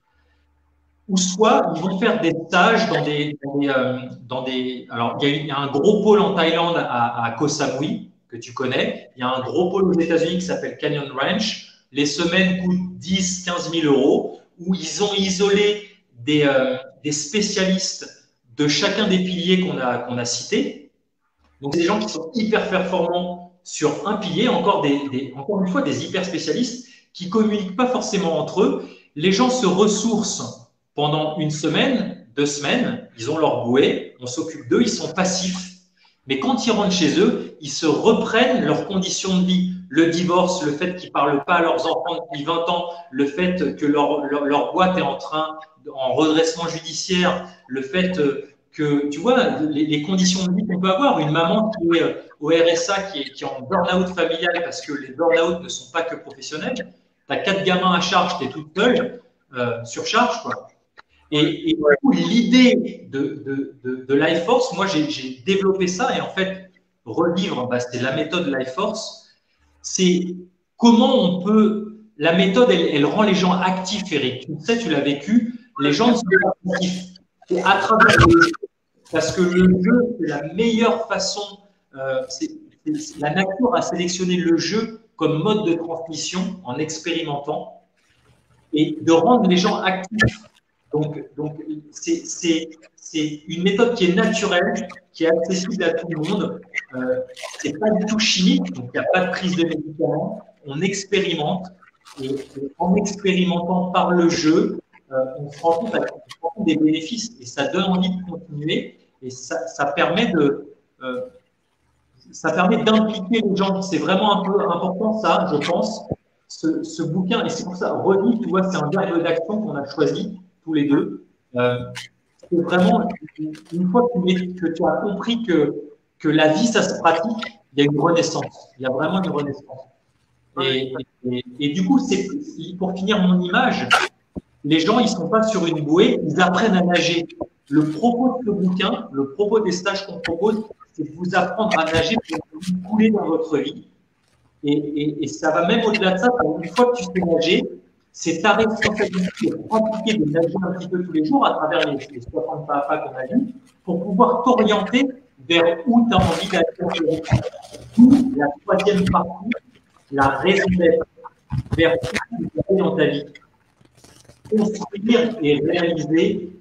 Ou soit, ils vont faire des stages dans des alors, il y a un gros pôle en Thaïlande à Koh Samui, que tu connais. Il y a un gros pôle aux États-Unis qui s'appelle Canyon Ranch. Les semaines coûtent 10 000 à 15 000 €, où ils ont isolé des spécialistes de chacun des piliers qu'on a cités. Donc, c'est des gens qui sont hyper performants sur un pilier, encore une fois, des hyper spécialistes qui ne communiquent pas forcément entre eux. Les gens se ressourcent pendant 1 semaine, 2 semaines, ils ont leur bouée, on s'occupe d'eux, ils sont passifs. Mais quand ils rentrent chez eux, ils se reprennent leurs conditions de vie. Le divorce, le fait qu'ils ne parlent pas à leurs enfants depuis 20 ans, le fait que leur boîte est en redressement judiciaire, le fait que, tu vois, les conditions de vie qu'on peut avoir. Une maman qui est au RSA, qui est en burn-out familial, parce que les burn-out ne sont pas que professionnels. Tu as 4 gamins à charge, tu es toute seule, surcharge, quoi. Et du coup, l'idée de Life Force, moi, j'ai développé ça et en fait, revivre, bah, c'est la méthode Life Force. C'est comment on peut. La méthode, elle rend les gens actifs, Eric. Tu sais, tu l'as vécu. Les gens ne sont pas actifs. C'est à travers le jeu. Parce que le jeu, c'est la meilleure façon. La nature a sélectionné le jeu comme mode de transmission en expérimentant et de rendre les gens actifs. Donc c'est une méthode qui est naturelle, qui est accessible à tout le monde. C'est pas du tout chimique, donc il n'y a pas de prise de médicaments. On expérimente et en expérimentant par le jeu, on se rend compte des bénéfices et ça donne envie de continuer et ça permet d'impliquer les gens. C'est vraiment un peu important ça, je pense. Ce bouquin, et c'est pour ça, Reni, tu vois, c'est un verbe d'action qu'on a choisi tous les deux. C'est vraiment, une fois que tu as compris que la vie, ça se pratique, il y a une renaissance. Il y a vraiment une renaissance. Et du coup, pour finir mon image, les gens, ils ne sont pas sur une bouée, ils apprennent à nager. Le propos de ce bouquin, le propos des stages qu'on propose, c'est de vous apprendre à nager pour vous couler dans votre vie. Et ça va même au-delà de ça. Une fois que tu sais nager, c'est ta responsabilité de pratiquer de nager un petit peu tous les jours à travers les 60 pas à pas qu'on a vus pour pouvoir t'orienter vers où tu as envie d'aller. D'où la troisième partie, la raison d'être, vers où tu veux aller dans ta vie. Construire et réaliser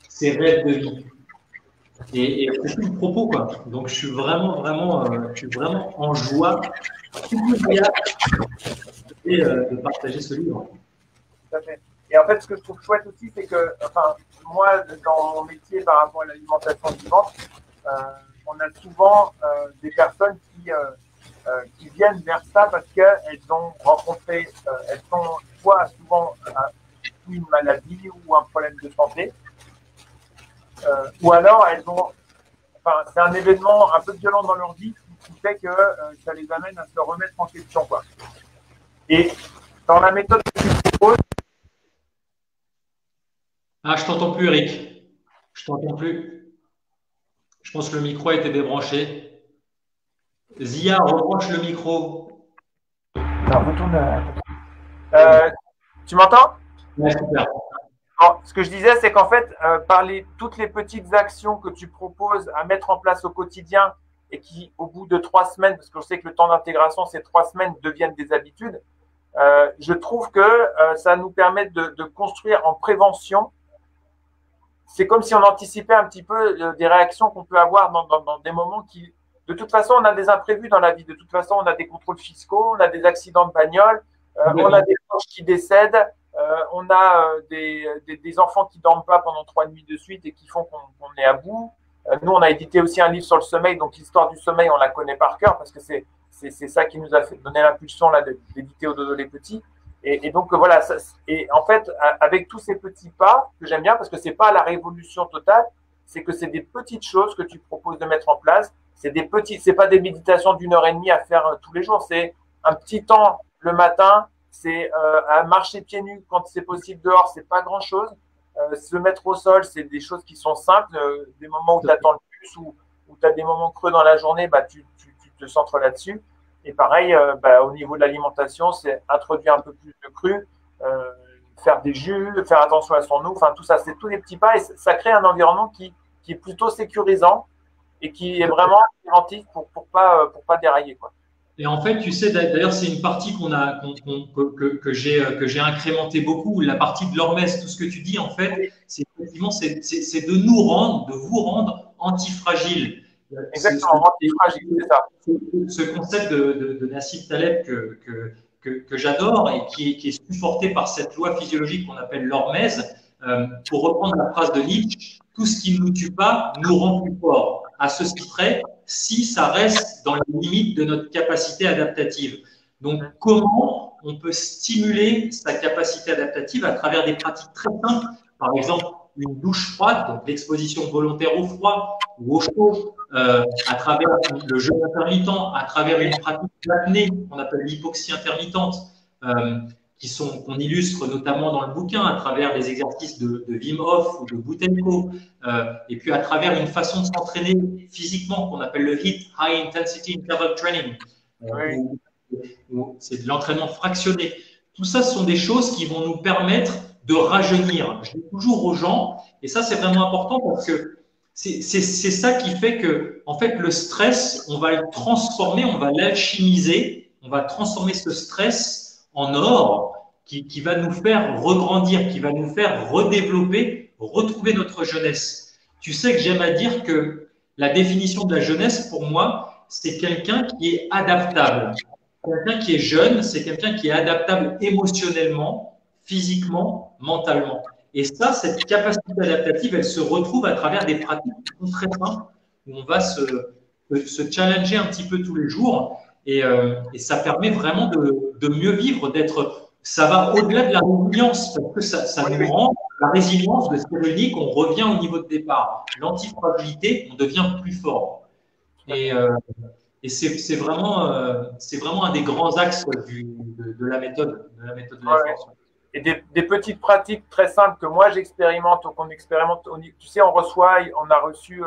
ses rêves de vie. Et c'est tout le propos, quoi. Donc, je suis vraiment en joie de partager ce livre. Tout à fait. Et en fait, ce que je trouve chouette aussi, c'est que, enfin, moi, dans mon métier par rapport à l'alimentation vivante, on a souvent des personnes qui viennent vers ça parce qu'elles ont rencontré, elles sont soit souvent une maladie ou un problème de santé, ou alors elles ont, enfin, c'est un événement un peu violent dans leur vie qui fait que ça les amène à se remettre en question, quoi. Et dans la méthode que tu proposes. Ah, je t'entends plus, Eric. Je t'entends plus. Je pense que le micro a été débranché. Zia, rebranche le micro. Non, retourne. Tu m'entends? Ouais, super. Alors, ce que je disais, c'est qu'en fait, toutes les petites actions que tu proposes à mettre en place au quotidien et qui, au bout de 3 semaines, parce que je sais que le temps d'intégration, c'est 3 semaines, deviennent des habitudes, je trouve que ça nous permet de construire en prévention. C'est comme si on anticipait un petit peu des réactions qu'on peut avoir dans des moments qui… De toute façon, on a des imprévus dans la vie. De toute façon, on a des contrôles fiscaux, on a des accidents de bagnole, on a des proches qui décèdent, on a des enfants qui ne dorment pas pendant 3 nuits de suite et qui font qu'on est à bout. Nous, on a édité aussi un livre sur le sommeil, donc l'histoire du sommeil, on la connaît par cœur parce que c'est ça qui nous a donné l'impulsion d'éditer Au dodo les petits. Et donc voilà, et en fait, avec tous ces petits pas que j'aime bien, parce que c'est pas la révolution totale, c'est que c'est des petites choses que tu proposes de mettre en place. C'est pas des méditations d'1 heure et demie à faire tous les jours. C'est un petit temps le matin, c'est à marcher pieds nus quand c'est possible dehors, c'est pas grand chose. Se mettre au sol, c'est des choses qui sont simples. Des moments où tu attends le bus ou tu as des moments creux dans la journée, bah, tu te centres là-dessus. Et pareil, au niveau de l'alimentation, c'est introduire un peu plus de cru, faire des jus, faire attention à son eau, enfin tout ça, c'est tous les petits pas et ça crée un environnement qui est plutôt sécurisant et qui est vraiment préventif pour pas dérailler, quoi. Et en fait, tu sais, d'ailleurs, c'est une partie que j'ai incrémenté beaucoup, la partie de l'hormèse. Tout ce que tu dis, en fait, c'est effectivement, c'est de vous rendre antifragile. Exactement, antifragile, c'est ça. Ce concept de Nassim Taleb que j'adore et qui est supporté par cette loi physiologique qu'on appelle l'hormèse. Pour reprendre la phrase de Nietzsche, tout ce qui ne nous tue pas nous rend plus forts. À ceci près, si ça reste dans les limites de notre capacité adaptative. Donc, comment on peut stimuler sa capacité adaptative à travers des pratiques très simples, par exemple une douche froide, donc l'exposition volontaire au froid ou au chaud, à travers le jeûne intermittent, à travers une pratique d'apnée qu'on appelle l'hypoxie intermittente. qu'on illustre notamment dans le bouquin à travers les exercices de Wim Hof ou de Boutenko, et puis à travers une façon de s'entraîner physiquement qu'on appelle le HIIT, High Intensity Interval Training, où c'est de l'entraînement fractionné. Tout ça, ce sont des choses qui vont nous permettre de rajeunir. Je dis toujours aux gens, et ça c'est vraiment important parce que c'est ça qui fait que, en fait, le stress, on va le transformer, on va l'alchimiser, on va transformer ce stress en or qui va nous faire regrandir, qui va nous faire redévelopper, retrouver notre jeunesse. Tu sais que j'aime à dire que la définition de la jeunesse, pour moi, c'est quelqu'un qui est adaptable. Quelqu'un qui est jeune, c'est quelqu'un qui est adaptable émotionnellement, physiquement, mentalement. Et ça, cette capacité adaptative, elle se retrouve à travers des pratiques qui sont très simples, où on va se challenger un petit peu tous les jours. Et ça permet vraiment de mieux vivre, ça va au-delà de la résilience, parce que ça nous rend la résilience de ser unique, on revient au niveau de départ. L'antifragilité, on devient plus fort. Et c'est vraiment un des grands axes de la méthode de la force. Et des petites pratiques très simples que moi j'expérimente ou qu'on expérimente. Tu sais, on a reçu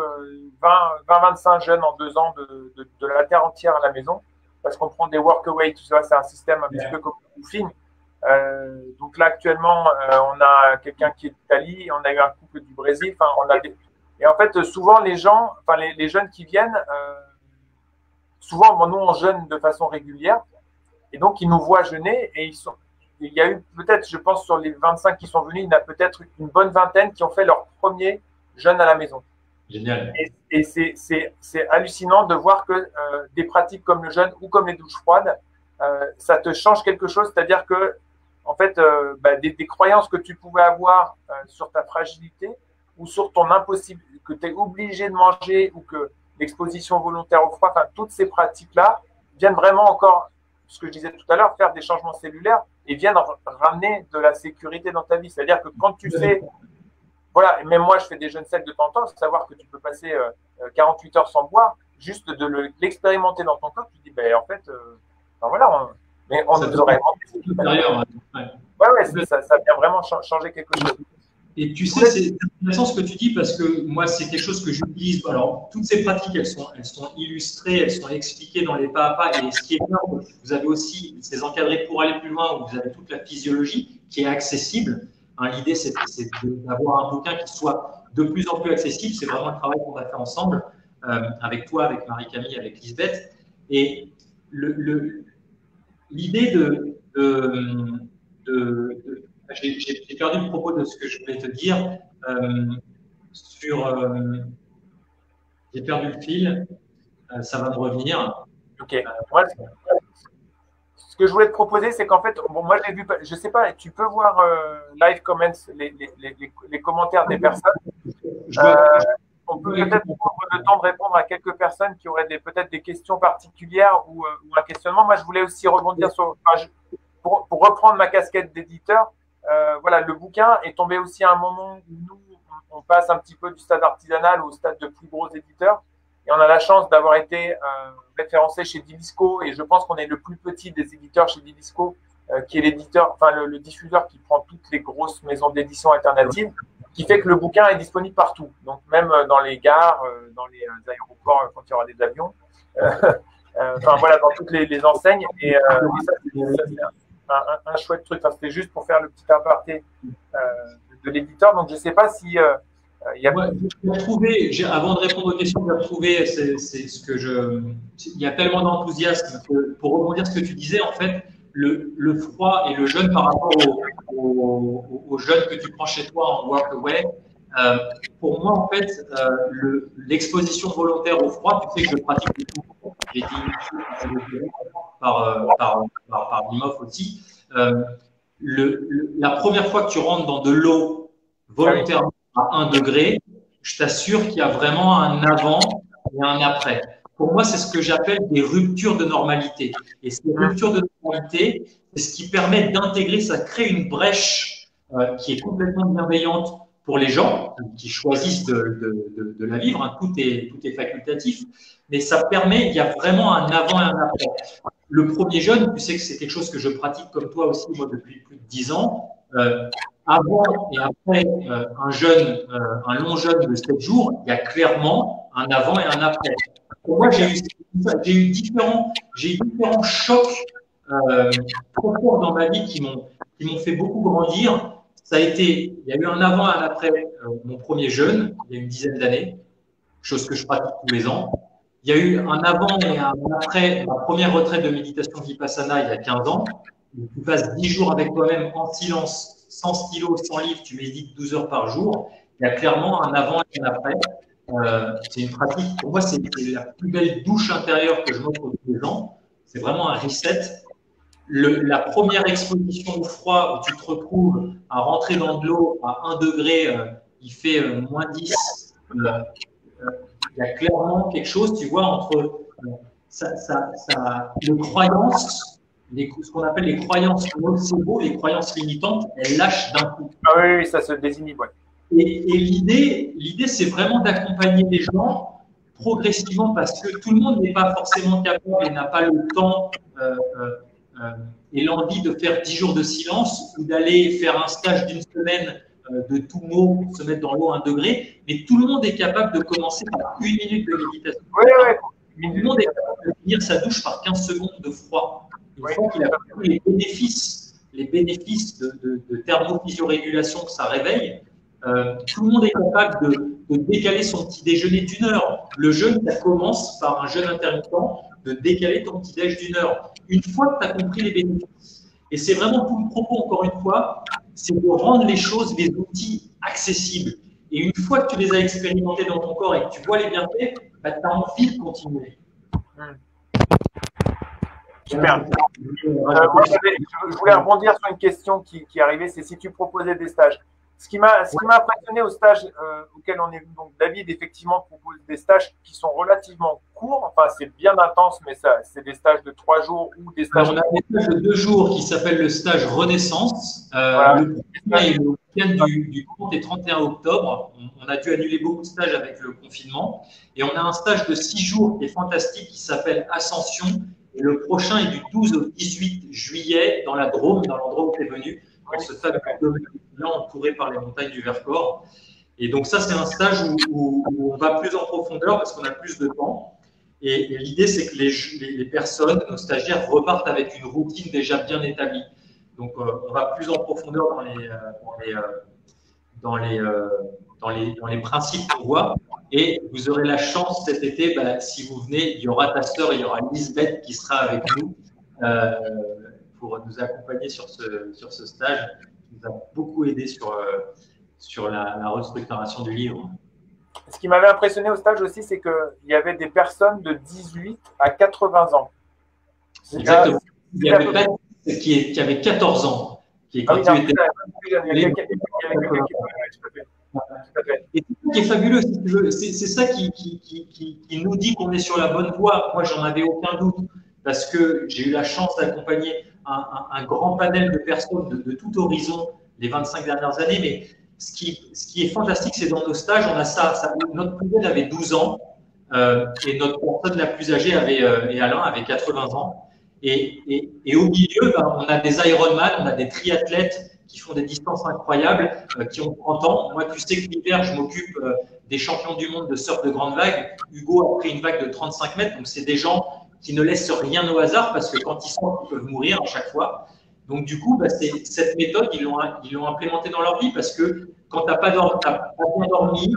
20-25 jeunes en 2 ans de la terre entière à la maison parce qu'on prend des workaway, tout ça, c'est un système un petit peu comme le woofing. Donc là, actuellement, on a quelqu'un qui est d'Italie, on a eu un couple du Brésil. Et en fait, souvent, les gens, les jeunes qui viennent, souvent, nous, on jeûne de façon régulière. Et donc, ils nous voient jeûner et il y a eu peut-être, je pense, sur les 25 qui sont venus, il y en a peut-être une bonne vingtaine qui ont fait leur premier jeûne à la maison. Génial. Et c'est hallucinant de voir que des pratiques comme le jeûne ou comme les douches froides, ça te change quelque chose. C'est-à-dire que, en fait, des croyances que tu pouvais avoir sur ta fragilité ou sur ton impossibilité, que tu es obligé de manger ou que l'exposition volontaire au froid, toutes ces pratiques-là viennent vraiment encore, ce que je disais tout à l'heure, faire des changements cellulaires et viennent ramener de la sécurité dans ta vie. C'est-à-dire que quand tu fais, voilà, même moi je fais des jeûnes secs de temps en temps, savoir que tu peux passer 48 heures sans boire, juste de l'expérimenter dans ton corps, tu te dis, en fait, voilà, on nous aurait ça vient vraiment changer quelque chose. Et tu sais, c'est intéressant ce que tu dis parce que moi, c'est quelque chose que j'utilise. Alors, toutes ces pratiques, elles sont illustrées, elles sont expliquées dans les pas à pas. Et ce qui est bien, vous avez aussi ces encadrés pour aller plus loin où vous avez toute la physiologie qui est accessible. L'idée, c'est d'avoir un bouquin qui soit de plus en plus accessible. C'est vraiment le travail qu'on a fait ensemble avec toi, avec Marie-Camille, avec Lisbeth. Et l'idée j'ai perdu le propos de ce que je voulais te dire j'ai perdu le fil, ça va me revenir. Ok. Ce que je voulais te proposer, c'est qu'en fait, moi j'ai vu, je sais pas, tu peux voir live comments, les commentaires des personnes. On peut peut-être prendre le temps de répondre à quelques personnes qui auraient peut-être des questions particulières ou un questionnement. Moi, je voulais aussi rebondir pour reprendre ma casquette d'éditeur. Voilà, le bouquin est tombé aussi à un moment où nous, on passe un petit peu du stade artisanal au stade de plus gros éditeurs. Et on a la chance d'avoir été référencé chez Dilisco. Et je pense qu'on est le plus petit des éditeurs chez Dilisco, qui est l'éditeur, le diffuseur qui prend toutes les grosses maisons d'édition alternatives, qui fait que le bouquin est disponible partout. Donc, même dans les gares, dans les aéroports, quand il y aura des avions. Voilà, dans toutes les enseignes. Et ça, c'est un chouette truc. C'était juste pour faire le petit aparté de l'éditeur. Donc, je ne sais pas si il y a… Avant de répondre aux questions, j'ai retrouvé, il y a tellement d'enthousiasme que, pour rebondir sur ce que tu disais, en fait, le froid et le jeûne par rapport au jeûne que tu prends chez toi en workaway, pour moi, en fait, l'exposition volontaire au froid, tu sais que je pratique le tout. J'ai dit par Wim Hof aussi. La première fois que tu rentres dans de l'eau volontairement à 1 degré, je t'assure qu'il y a vraiment un avant et un après. Pour moi, c'est ce que j'appelle des ruptures de normalité. Et ces ruptures de normalité, c'est ce qui permet d'intégrer, ça crée une brèche qui est complètement bienveillante pour les gens qui choisissent de la vivre. Tout est facultatif, mais ça permet, il y a vraiment un avant et un après. le premier jeûne, tu sais que c'est quelque chose que je pratique comme toi aussi, moi, depuis plus de 10 ans. Avant et après un long jeûne de 7 jours, il y a clairement un avant et un après. Pour moi, j'ai eu différents chocs trop forts dans ma vie qui m'ont fait beaucoup grandir. Il y a eu un avant et un après mon premier jeûne, il y a une dizaine d'années, chose que je pratique tous les ans. Il y a eu un avant et un après ma première retraite de méditation Vipassana il y a 15 ans. Tu passes 10 jours avec toi-même en silence, sans stylo, sans livre, tu médites 12 heures par jour. Il y a clairement un avant et un après. C'est une pratique, pour moi, c'est la plus belle douche intérieure que je m'offre tous les ans. C'est vraiment un reset. La première exposition au froid où tu te retrouves à rentrer dans de l'eau à 1 degré, il fait -10. Il y a clairement quelque chose, tu vois, entre les croyances, ce qu'on appelle les croyances nocebo, les croyances limitantes, elles lâchent d'un coup. Ah oui, ça se désinhibe, ouais. Et l'idée, c'est vraiment d'accompagner les gens progressivement parce que tout le monde n'est pas forcément capable et n'a pas le temps et l'envie de faire 10 jours de silence ou d'aller faire un stage d'une semaine de tout mot, se mettre dans l'eau à 1 degré, mais tout le monde est capable de commencer par 1 minute de méditation. Tout le monde est capable de finir sa douche par 15 secondes de froid. Une fois qu'il a compris les bénéfices de thermophysiorégulation que ça réveille, tout le monde est capable de décaler son petit déjeuner d'1 heure. Le jeûne, ça commence par un jeûne intermittent, de décaler ton petit déj d'1 heure. Une fois que tu as compris les bénéfices. Et c'est vraiment tout le propos, encore une fois, c'est de rendre les choses, les outils accessibles. Et une fois que tu les as expérimentés dans ton corps et que tu vois les bienfaits, bah, tu as envie de continuer. Super. Je voulais rebondir sur une question qui est arrivée, c'est si tu proposais des stages. Ce qui m'a impressionné au stage auquel on est venu, donc David effectivement propose des stages qui sont relativement courts, enfin c'est bien intense, mais c'est des stages de 3 jours ou des stages… Alors, on a des stages de 2 jours qui s'appellent le stage Renaissance. Voilà. Le premier est le week-end du 30 et 31 octobre. On a dû annuler beaucoup de stages avec le confinement. Et on a un stage de 6 jours qui est fantastique qui s'appelle Ascension. Et le prochain est du 12 au 18 juillet dans la Drôme, dans l'endroit où tu es venu. Dans ce fabuleux domaine entouré par les montagnes du Vercors. Et donc ça, c'est un stage où on va plus en profondeur parce qu'on a plus de temps. Et l'idée, c'est que les personnes, nos stagiaires, repartent avec une routine déjà bien établie. Donc on va plus en profondeur dans les principes qu'on voit. Et vous aurez la chance cet été, si vous venez, il y aura ta sœur, il y aura Lisbeth qui sera avec nous. Pour nous accompagner sur ce stage, qui nous a beaucoup aidé sur la restructuration du livre. Ce qui m'avait impressionné au stage aussi, c'est qu'il y avait des personnes de 18 à 80 ans. Exactement. Il y avait Baptiste qui avait 14 ans. Et c'est ça qui est fabuleux, si tu veux. C'est ça qui nous dit qu'on est sur la bonne voie. Moi, j'en avais aucun doute parce que j'ai eu la chance d'accompagner un grand panel de personnes de tout horizon les 25 dernières années. Mais ce qui est fantastique, c'est dans nos stages, on a ça. Notre plus jeune avait 12 ans et notre personne la plus âgée et Alain avait 80 ans. Et au milieu, on a des Ironman, on a des triathlètes qui font des distances incroyables, qui ont 30 ans. Moi, tu sais que l'hiver, je m'occupe des champions du monde de surf de grande vague. Hugo a pris une vague de 35 mètres, donc c'est des gens qui ne laissent rien au hasard parce que quand ils sortent, ils peuvent mourir à chaque fois. Donc du coup, cette méthode, ils l'ont implémentée dans leur vie parce que quand tu n'as pas bien dormi,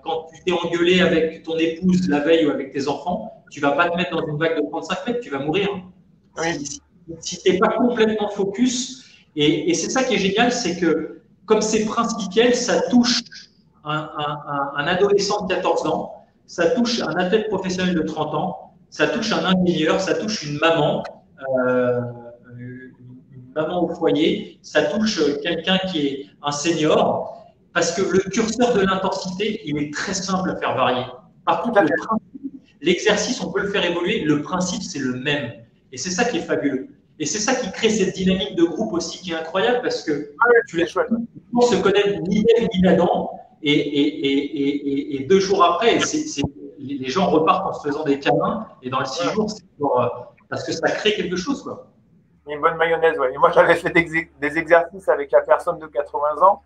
quand tu t'es engueulé avec ton épouse la veille ou avec tes enfants, tu ne vas pas te mettre dans une vague de 35 mètres, tu vas mourir. Oui. Si tu n'es pas complètement focus, et c'est ça qui est génial, c'est que comme c'est principiel, ça touche un adolescent de 14 ans, ça touche un athlète professionnel de 30 ans, ça touche un ingénieur, ça touche une maman au foyer, ça touche quelqu'un qui est un senior, parce que le curseur de l'intensité, il est très simple à faire varier. Par contre, l'exercice, on peut le faire évoluer, le principe, c'est le même. Et c'est ça qui est fabuleux. Et c'est ça qui crée cette dynamique de groupe aussi qui est incroyable, parce que on se connaît ni d'elle ni d'Adam, et 2 jours après, les gens repartent en se faisant des câlins, et dans le 6 jours, parce que ça crée quelque chose, quoi. Une bonne mayonnaise, oui. Et moi, j'avais fait des exercices avec la personne de 80 ans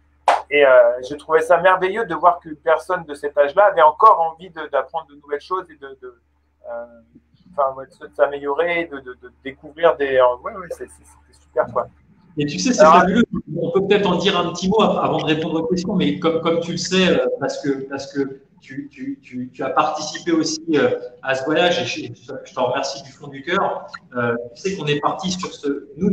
et je trouvais ça merveilleux de voir qu'une personne de cet âge-là avait encore envie d'apprendre de nouvelles choses et de s'améliorer, de découvrir des. Ouais, c'était super, quoi. Et tu sais, c'est fabuleux. On peut peut-être en dire un petit mot avant de répondre aux questions, mais comme tu le sais, parce que tu as participé aussi à ce voyage, et je t'en remercie du fond du cœur. Tu sais qu'on est parti sur nous,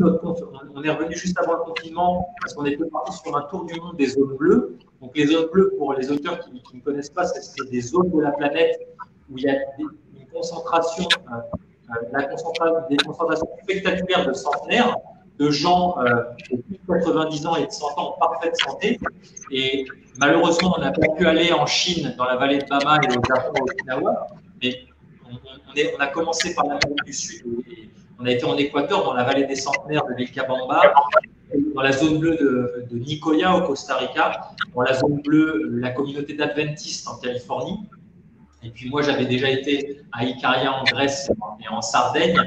on est revenu juste avant le confinement, parce qu'on était parti sur un tour du monde des zones bleues. Donc, les zones bleues, pour les auteurs qui ne connaissent pas, c'est des zones de la planète où il y a une concentration, des concentrations spectaculaires de centenaires, de gens de plus de 90 ans et de 100 ans en parfaite santé. Et malheureusement, on n'a pas pu aller en Chine, dans la vallée de Bama et au Japon, à Okinawa. Mais on a commencé par l'Amérique du Sud et on a été en Équateur, dans la vallée des centenaires de Vilcabamba, dans la zone bleue de Nicoya, au Costa Rica, dans la zone bleue, la communauté d'adventistes en Californie. Et puis moi, j'avais déjà été à Ikaria en Grèce et en Sardaigne,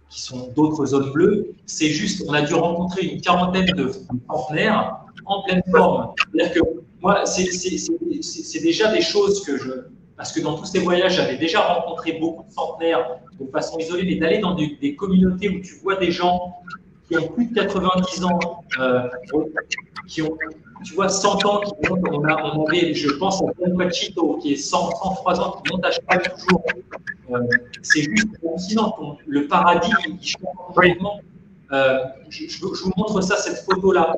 qui sont d'autres zones bleues. C'est juste, on a dû rencontrer une quarantaine de centenaires en pleine forme. C'est-à-dire que moi, c'est déjà des choses parce que dans tous ces voyages, j'avais déjà rencontré beaucoup de centenaires de façon isolée, mais d'aller dans des communautés où tu vois des gens qui ont plus de 90 ans, qui ont, tu vois, 100 ans, on avait, je pense, à Don Pachito, qui est 103 ans, qui monte à cheval toujours. C'est juste hallucinant. Le paradis, il change complètement. Je vous montre ça, cette photo-là.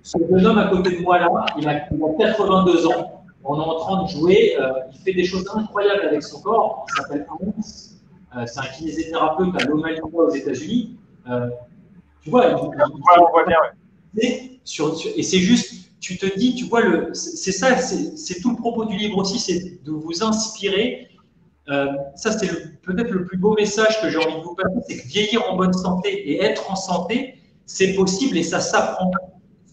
Ce jeune homme à côté de moi, là, il a 82 ans. On est en train de jouer. Il fait des choses incroyables avec son corps. Il s'appelle Amos. C'est un kinésithérapeute à Loma Linda aux États-Unis. Tu vois, on voit bien, et c'est juste, tu te dis, tu vois, c'est ça, c'est tout le propos du livre aussi, c'est de vous inspirer. Ça, c'est peut-être le plus beau message que j'ai envie de vous passer, c'est que vieillir en bonne santé et être en santé, c'est possible et ça s'apprend.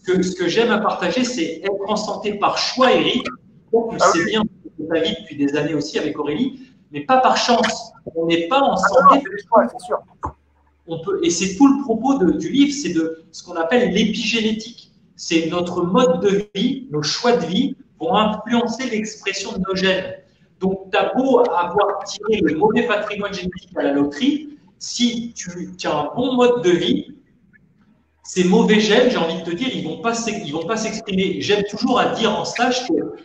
Ce que j'aime à partager, c'est être en santé par choix, Eric. Tu le sais bien, de ta vie depuis des années aussi avec Aurélie, mais pas par chance. On n'est pas en santé. C'est sûr. Et c'est tout le propos du livre, c'est de ce qu'on appelle l'épigénétique. C'est notre mode de vie, nos choix de vie vont influencer l'expression de nos gènes. Donc, tu as beau avoir tiré le mauvais patrimoine génétique à la loterie, si tu as un bon mode de vie, ces mauvais gènes, j'ai envie de te dire, ils vont pas s'exprimer. J'aime toujours à dire en stage que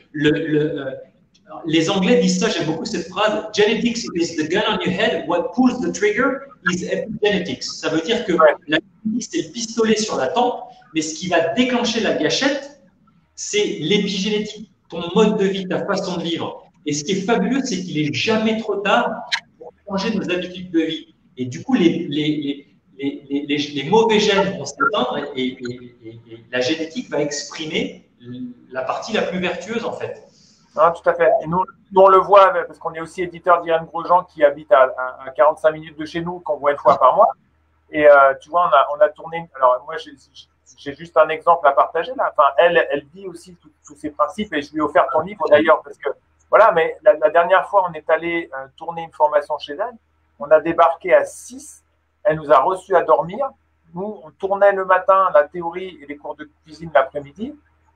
les Anglais disent ça, j'aime beaucoup cette phrase, genetics is the gun on your head, what pulls the trigger is epigenetics. Ça veut dire que la génétique, c'est le pistolet sur la tempe, mais ce qui va déclencher la gâchette, c'est l'épigénétique, ton mode de vie, ta façon de vivre. Et ce qui est fabuleux, c'est qu'il n'est jamais trop tard pour changer nos habitudes de vie. Et du coup, les mauvais gènes vont s'éteindre et la génétique va exprimer la partie la plus vertueuse, en fait. Non, tout à fait. Et nous, on le voit parce qu'on est aussi éditeur d'Irène Grosjean qui habite à 45 minutes de chez nous, qu'on voit une fois par mois. Et tu vois, on a tourné. Alors, moi, j'ai juste un exemple à partager là. Enfin, elle vit aussi tous ces principes et je lui ai offert ton livre d'ailleurs parce que voilà. Mais la dernière fois, on est allé tourner une formation chez elle. On a débarqué à 6. Elle nous a reçus à dormir. Nous, on tournait le matin la théorie et les cours de cuisine l'après-midi.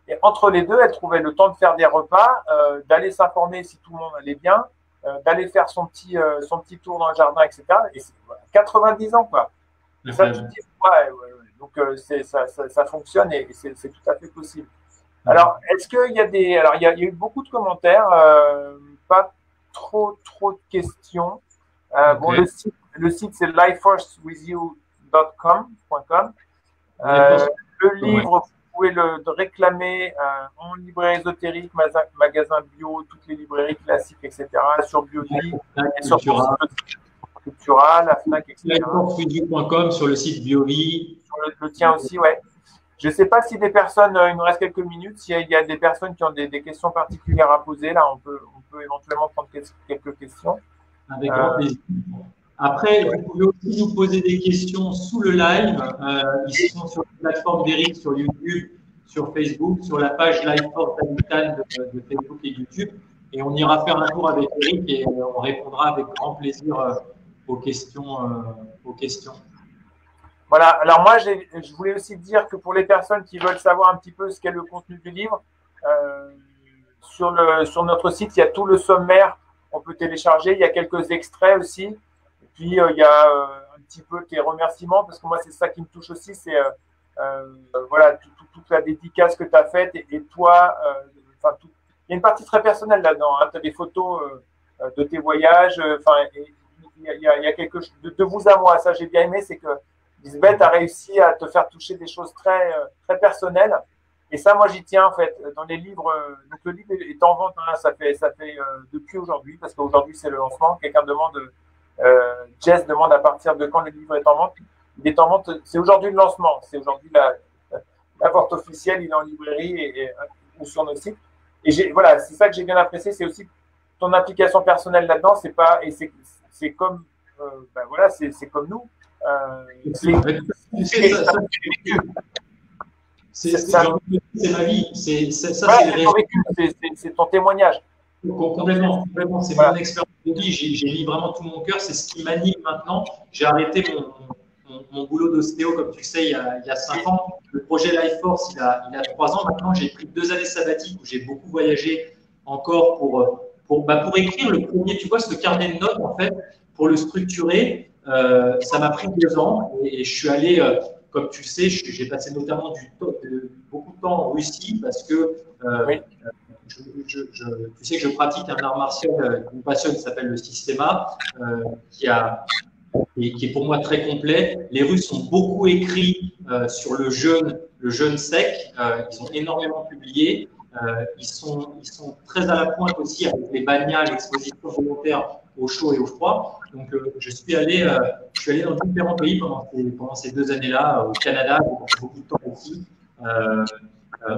Et entre les deux, elle trouvait le temps de faire des repas, d'aller s'informer si tout le monde allait bien, d'aller faire son petit tour dans le jardin, etc. Et c'est 90 ans, quoi. Et ça, tu te dis, donc ça fonctionne et c'est tout à fait possible. Alors, est-ce qu'il y a des… Alors, il y a eu beaucoup de commentaires, pas trop de questions. Bon, le site c'est lifeforcewithyou.com. Le livre, vous pouvez le réclamer en librairie ésotérique, magasin bio, toutes les librairies classiques, etc. Sur Biovie, sur Cultura, la FNAC, etc. Lifeforcewithyou.com, sur le site Biovie. Sur le tien aussi, ouais. Je ne sais pas si des personnes, il nous reste quelques minutes, s'il y a des personnes qui ont des questions particulières à poser, là, on peut éventuellement prendre quelques questions. Avec grand plaisir. Après, vous pouvez aussi nous poser des questions sous le live. Ils sont sur la plateforme d'Eric, sur YouTube, sur Facebook, sur la page Lifeforce Habitat de Facebook et YouTube. Et on ira faire un tour avec Eric et on répondra avec grand plaisir aux questions. Voilà, alors moi, je voulais aussi dire que pour les personnes qui veulent savoir un petit peu ce qu'est le contenu du livre, sur notre site, il y a tout le sommaire, on peut télécharger, il y a quelques extraits aussi, et puis il y a un petit peu tes remerciements, parce que moi, c'est ça qui me touche aussi, c'est voilà, toute la dédicace que tu as faite, et toi, il y a une partie très personnelle là-dedans, hein, tu as des photos de tes voyages, il y a quelque chose de vous à moi, ça j'ai bien aimé, c'est que Lisbeth a réussi à te faire toucher des choses très, très personnelles. Et ça, moi, j'y tiens, en fait, dans les livres. Donc, le livre est en vente, hein, ça fait depuis aujourd'hui, parce qu'aujourd'hui, c'est le lancement. Quelqu'un demande, Jess demande à partir de quand le livre est en vente. Il est en vente, c'est aujourd'hui le lancement. C'est aujourd'hui la vente officielle, il est en librairie ou sur nos sites. Et voilà, c'est ça que j'ai bien apprécié, c'est aussi ton implication personnelle là-dedans. C'est pas, et c'est comme, ben voilà, c'est comme nous. C'est ma vie, c'est ton témoignage. Complètement, c'est mon expérience de vie. J'ai mis vraiment tout mon cœur, c'est ce qui m'anime maintenant. J'ai arrêté mon boulot d'ostéo, comme tu le sais, il y a 5 ans. Le projet Life Force, il a 3 ans maintenant. J'ai pris 2 années sabbatiques où j'ai beaucoup voyagé encore pour écrire le premier, tu vois, ce carnet de notes, en fait, pour le structurer. Ça m'a pris 2 ans et je suis allé, comme tu sais, j'ai passé notamment beaucoup de temps en Russie parce que oui. Tu sais que je pratique un art martial qui me passionne, qui s'appelle le Systema, qui est pour moi très complet. Les Russes ont beaucoup écrit sur le jeûne sec. Ils ont énormément publié. Ils sont très à la pointe aussi avec les banyas, l'exposition volontaire au chaud et au froid. Donc, je suis allé dans différents pays pendant ces 2 années-là, au Canada, j'ai passé beaucoup de temps aussi,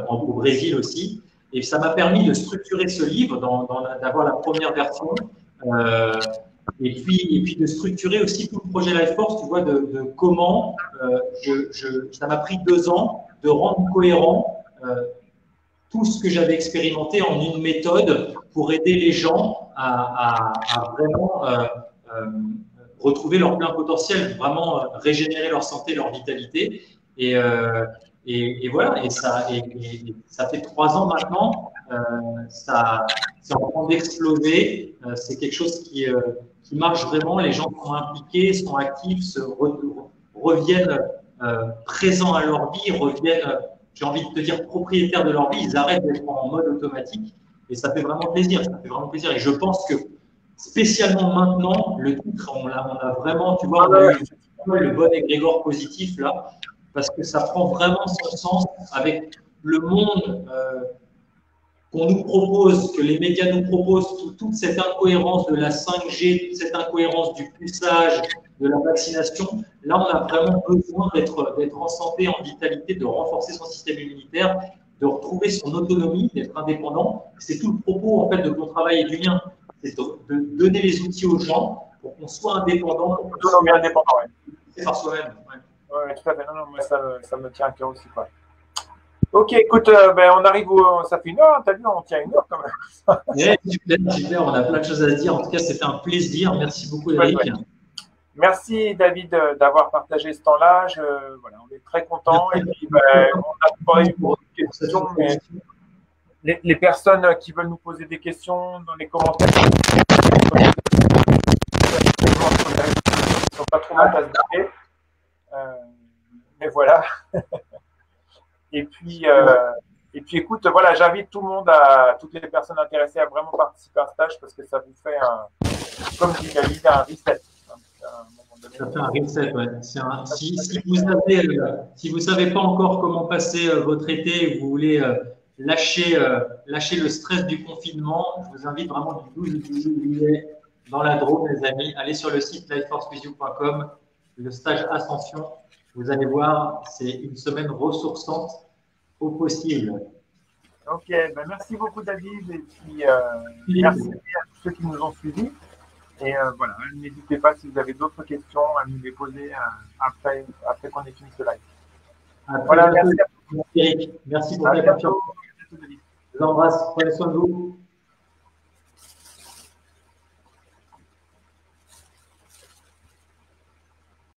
au Brésil aussi. Et ça m'a permis de structurer ce livre, d'avoir la première version, et puis de structurer aussi tout le projet Life Force, tu vois, de comment ça m'a pris 2 ans de rendre cohérent tout ce que j'avais expérimenté en une méthode pour aider les gens à vraiment retrouver leur plein potentiel, vraiment régénérer leur santé, leur vitalité. Et voilà, et ça fait 3 ans maintenant, c'est en train d'exploser. C'est quelque chose qui marche vraiment. Les gens sont impliqués, sont actifs, reviennent présents à leur vie, reviennent, j'ai envie de te dire, propriétaires de leur vie. Ils arrêtent d'être en mode automatique et ça fait vraiment plaisir. Ça fait vraiment plaisir. Et je pense que spécialement maintenant, le titre, on a vraiment, tu vois, on a eu le bon égrégore positif là. Parce que ça prend vraiment son sens avec le monde qu'on nous propose, que les médias nous proposent, toute cette incohérence de la 5G, toute cette incohérence du puçage, de la vaccination. Là, on a vraiment besoin d'être en santé, en vitalité, de renforcer son système immunitaire, de retrouver son autonomie, d'être indépendant. C'est tout le propos en fait de ton travail et du mien. C'est de donner les outils aux gens pour qu'on soit indépendant. Autonomie indépendant, oui. Par soi-même. Ouais. Oui, tout à fait. Non, moi, ça me tient à cœur aussi. Quoi. Ok, écoute, on arrive ça fait 1 heure, t'as vu, on tient 1 heure quand même. Super, on a plein de choses à se dire. En tout cas, c'était un plaisir. Merci beaucoup, Eric. Ouais. Merci, David, d'avoir partagé ce temps-là. Voilà, on est très contents. Et puis, on n'a pas eu beaucoup de questions, mais les personnes qui veulent nous poser des questions dans les commentaires, ils ne sont pas trop mal à se donner. Mais voilà. Et puis, écoute, voilà, j'invite tout le monde, toutes les personnes intéressées à vraiment participer à ce stage parce que ça vous fait comme dit David, un reset. Ça fait un reset, ouais. Si vous savez pas encore comment passer votre été et vous voulez lâcher le stress du confinement, je vous invite vraiment du 12 au 18 juillet dans la Drôme, les amis. Allez sur le site lifeforcephysio.com, le stage Ascension. Vous allez voir, c'est une semaine ressourçante au possible. Ok, ben merci beaucoup David et puis merci à tous ceux qui nous ont suivis. Et voilà, n'hésitez pas si vous avez d'autres questions à nous les poser après qu'on ait fini ce live. Voilà, merci à tous. Eric, merci pour ta confiance. Je vous embrasse, prenez soin de vous.